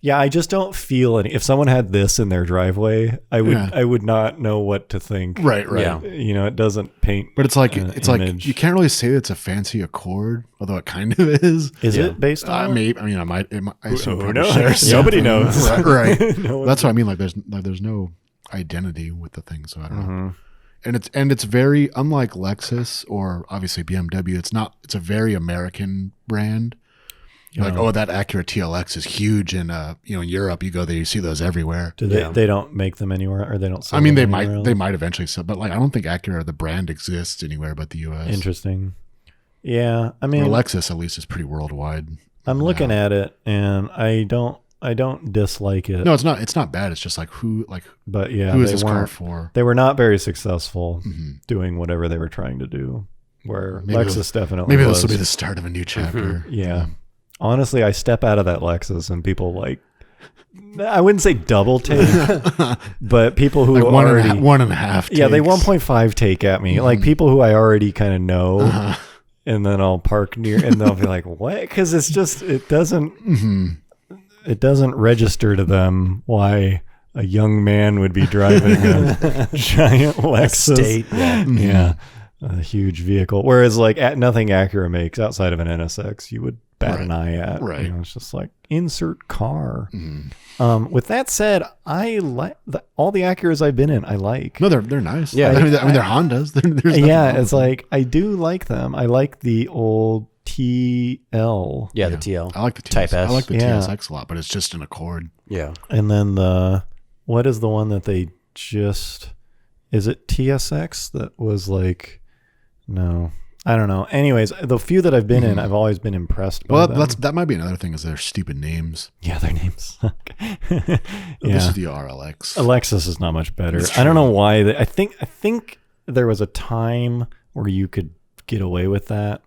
Yeah, I just don't feel any. If someone had this in their driveway, I would not know what to think. Right. Yeah. It doesn't paint. But it's like image. like you can't really say it's a fancy Accord, although it kind of is. Is it based on? Maybe. I mean, I might. I assume Who probably knows? shares Nobody something. knows. Right. No That's what I mean. Like there's no identity with the thing, so I don't Mm-hmm. know. And it's very unlike Lexus or obviously BMW. It's a very American brand. Like, oh, that Acura TLX is huge in in Europe. You go there, you see those everywhere. Do they don't make them anywhere, or they don't sell I mean, them they might eventually sell, but like I don't think Acura the brand exists anywhere but the US. Interesting. Yeah, I mean, or Lexus at least is pretty worldwide. I'm looking at it, and I don't dislike it. No, it's not bad. It's just like who is this car for? They were not very successful doing whatever they were trying to do. Where Lexus definitely maybe was. this will be the start of a new chapter. Yeah. Honestly, I step out of that Lexus and people like, I wouldn't say double take, but people who like already 1.5. Yeah, they 1.5 take at me. Like people who I already kind of know, and then I'll park near, and they'll be like, "What?" Because it's just it doesn't register to them why a young man would be driving a giant Lexus. Yeah, a huge vehicle. Whereas like nothing Acura makes outside of an NSX, you would bat an eye at. Right. It's just like insert car. With that said, I like all the Acuras I've been in. I like. No, they're nice. Yeah, I mean they're Hondas. It's like I do like them. I like the old TL. Yeah, the TL. I like the Type S. I like the TSX a lot, but it's just an Accord. Yeah. And then what is the one that they just? Is it TSX that was like? No. I don't know. Anyways, the few that I've been in, I've always been impressed by them. That might be another thing is their stupid names. Yeah, their names suck. This is the RLX. Alexis is not much better. I don't know why. I think there was a time where you could get away with that,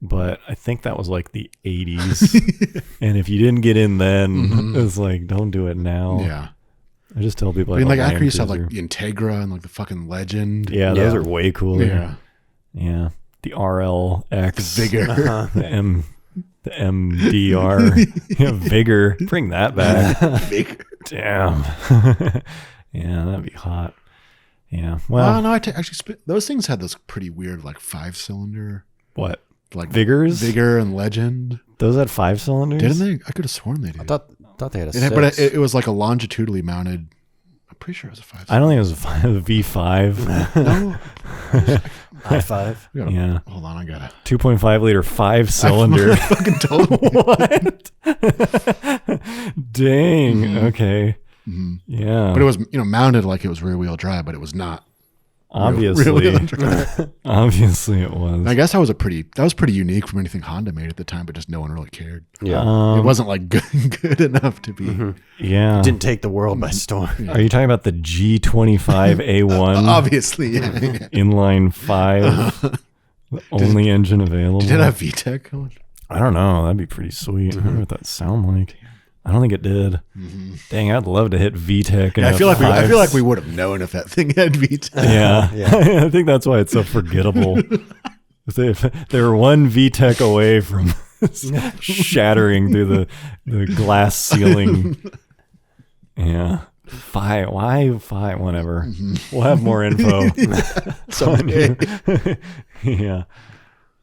but I think that was like the 80s. And if you didn't get in then, it was like, don't do it now. Yeah. I just tell people I mean, like Acura used to have like the Integra and like the fucking Legend. Yeah, those are way cooler. Yeah. The RLX, the Vigor, the MDR, Vigor. Bring that back. Vigor. Damn. Yeah, that'd be hot. Yeah. Well, no, actually those things had this pretty weird like 5-cylinder. What? Like Vigors, Vigor and Legend. Those had 5 cylinders. Didn't they? I could have sworn they did. I thought they had a 6. But it was like a longitudinally mounted. I'm pretty sure it was a 5. I don't think it was a V5. No. I5. Yeah. Hold on, I gotta 2.5 liter 5-cylinder. fucking told me. What? Dang. Okay. Yeah. But it was mounted like it was rear wheel drive, but it was not. Obviously. Obviously it was. I guess that was pretty unique from anything Honda made at the time, but just no one really cared. Yeah. It wasn't like good enough to be. Yeah. Didn't take the world by storm. Are you talking about the G25A1? Obviously, yeah. Inline 5. The only engine available. Did it have VTEC? I don't know. That'd be pretty sweet. I wonder what that sound like. I don't think it did. Dang, I'd love to hit VTEC. Yeah, I feel like we would have known if that thing had VTEC. Yeah. I think that's why it's so forgettable. If they were one VTEC away from shattering through the glass ceiling. Yeah. Why 5? Whatever. We'll have more info. Someday. Yeah.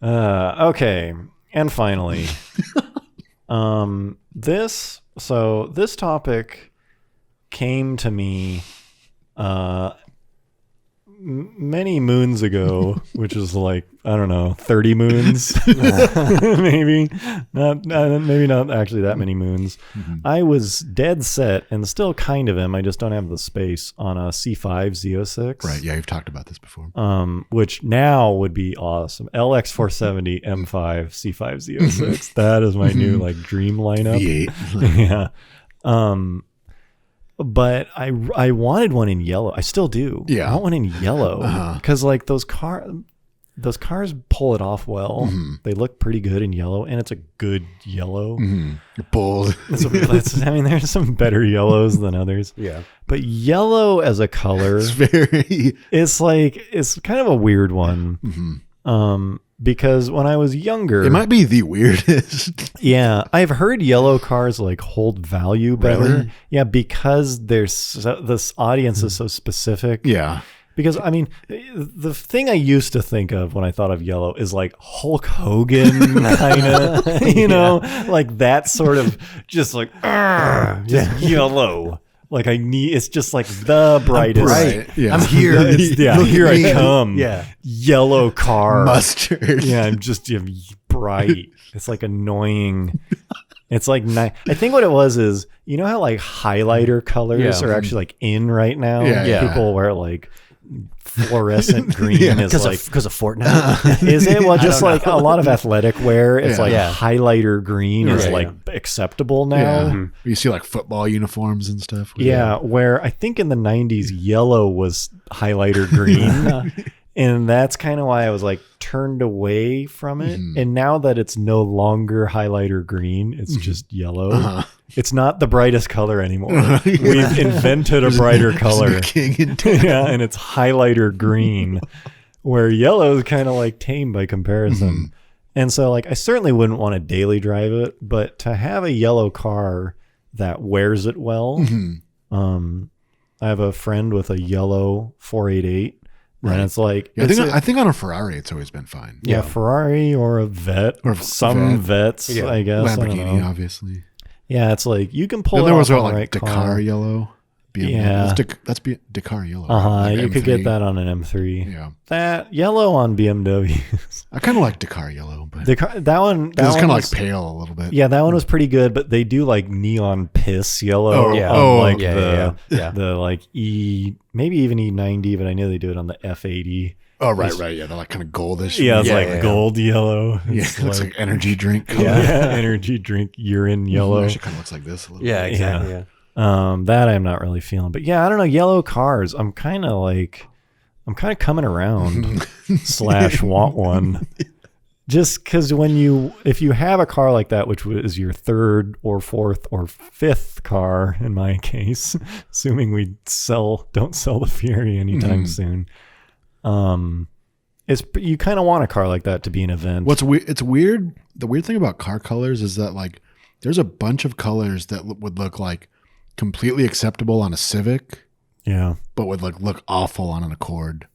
Okay. And finally, this topic came to me many moons ago, which is like, I don't know, 30 moons, maybe not actually that many moons. I was dead set, and still kind of am, I just don't have the space, on a C5 Z06. Right. Yeah, you've talked about this before. Which now would be awesome. LX470 M5 C5 Z06. That is my new like dream lineup. V8. Yeah. But I wanted one in yellow. I still do. Yeah. I want one in yellow because like those cars pull it off well. They look pretty good in yellow, and it's a good yellow. Bold. I mean, there's some better yellows than others. Yeah. But yellow as a color, it's kind of a weird one. Because when I was younger, it might be the weirdest. Yeah, I've heard yellow cars like hold value better. Really? Yeah, because this audience is so specific. Yeah. Because I mean, the thing I used to think of when I thought of yellow is like Hulk Hogan, kind of, you know, like that sort of just like yellow. Like it's just like the brightest. Right. Yeah. I'm here. Look, here I come. Yeah. Yellow car. Mustard. Yeah, I'm just bright. It's like annoying. It's like I think what it was is, you know how like highlighter colors are actually like in right now? Yeah. People wear like fluorescent green is like because of Fortnite. Is it? Well, just like a lot of athletic wear, it's like Yeah. highlighter green is like acceptable now. Yeah. You see like football uniforms and stuff. Yeah, where I think in the 90s, yellow was highlighter green. And that's kind of why I was like turned away from it. And now that it's no longer highlighter green, it's just yellow. It's not the brightest color anymore. We've invented a brighter color. King in town. Yeah, and it's highlighter green, where yellow is kind of like tame by comparison. And so like I certainly wouldn't want to daily drive it, but to have a yellow car that wears it well. I have a friend with a yellow 488. Right. And it's like, Yeah, I think on a Ferrari, it's always been fine. yeah, Ferrari or a vet or some vets, I guess. I don't Lamborghini, know. obviously. Yeah, it's like you can pull Then it there off was on the like right Dakar car. yellow. BMW. Yeah. That's Dakar yellow. Like You could M3. get that on an M3. Yeah. That yellow on BMW. I kind of like Dakar yellow, but That one. it's kind of like pale a little bit. Yeah, that one was pretty good, but they do like neon piss yellow. Oh, yeah. on like yeah. the like maybe even E90, but I know they do it on the F80. Oh, right. Yeah, they're like kind of goldish. Yeah, it's Yeah, like yeah. gold yellow. Yeah, It's it looks like energy drink color. yeah, energy drink urine yellow. Actually kind of looks like this a little Yeah, bit. exactly. Yeah. That I'm not really feeling, but yeah, I don't know. Yellow cars, I'm kind of coming around / want one. Just because if you have a car like that, which is your third or fourth or fifth car in my case, assuming we don't sell the Fierri anytime soon, you kind of want a car like that to be an event. It's weird. The weird thing about car colors is that like there's a bunch of colors that would look like completely acceptable on a Civic, Yeah, but would like look awful on an Accord.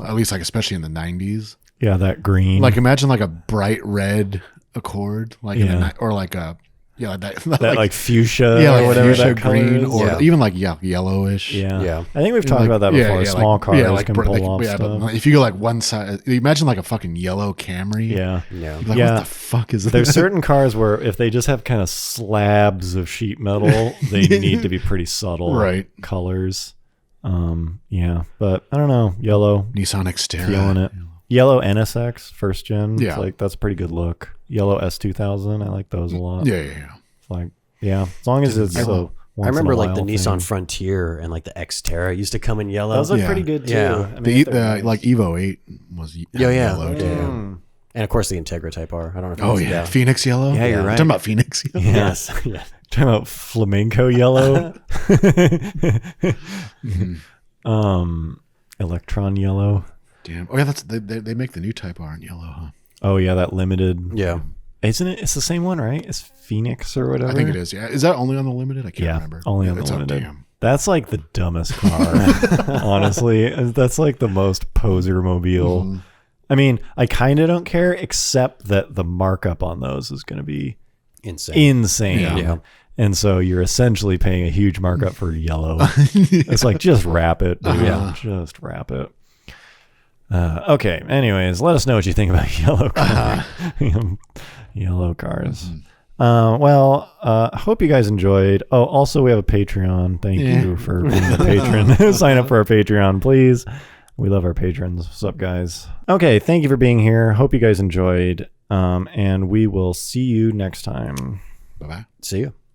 At least like especially in the 90s. yeah, that green. Like imagine like a bright red Accord, like in Yeah. or like a that like fuchsia, yeah, or like whatever fuchsia that color green, is. or even like yellowish. Yeah. Yeah. I think we've talked Like, about that before. Small cars can pull off but stuff. if you go like one side, imagine like a fucking yellow Camry. Yeah. Yeah. You're like, Yeah. what the fuck is There's that? certain cars where if they just have kind of slabs of sheet metal, they need to be pretty subtle Right. colors. Yeah. But I don't know. Yellow, Nissan Xterra. feeling it. Yellow NSX, first gen. Yeah. It's like, that's a pretty good look. Yellow S2000. I like those a lot. Yeah. It's like, yeah. As long as it's I remember like the Nissan thing. Frontier and like the Xterra used to come in yellow. Those look Yeah. pretty good too. Yeah. I mean, The like Evo 8 was yellow too. Yeah. And of course the Integra Type R. I don't know if Oh it's- yeah, Phoenix yellow. Yeah, you're I'm right. talking about Phoenix yellow. Yeah. Yes. Yeah. Talking about flamenco yellow. Electron yellow. Damn. Oh yeah, they make the new Type R in yellow, huh? Oh yeah, that limited. Yeah. Isn't it? It's the same one, right? It's Phoenix or whatever. I think it is. Yeah. Is that only on the limited? I can't remember. Only on the limited. That's like the dumbest car. Honestly, that's like the most poser mobile. Mm-hmm. I mean, I kind of don't care, except that the markup on those is going to be insane. Yeah. And so you're essentially paying a huge markup for yellow. It's like, just wrap it, dude. Yeah. Just wrap it. Okay. Anyways, let us know what you think about yellow cars. Yellow cars. Hope you guys enjoyed. Oh, also we have a Patreon. Thank you for being a patron. Sign up for our Patreon, please. We love our patrons. What's up, guys? Okay. Thank you for being here. Hope you guys enjoyed. And we will see you next time. Bye-bye. See you.